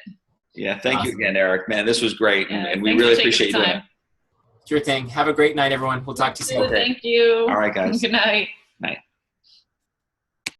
Yeah, thank you again, Eric. Man, this was great, and we thanks really for taking appreciate the you doing time. it. Sure thing. Have a great night, everyone. We'll talk to you soon. Okay. Thank you. All right, guys. Good night. Night.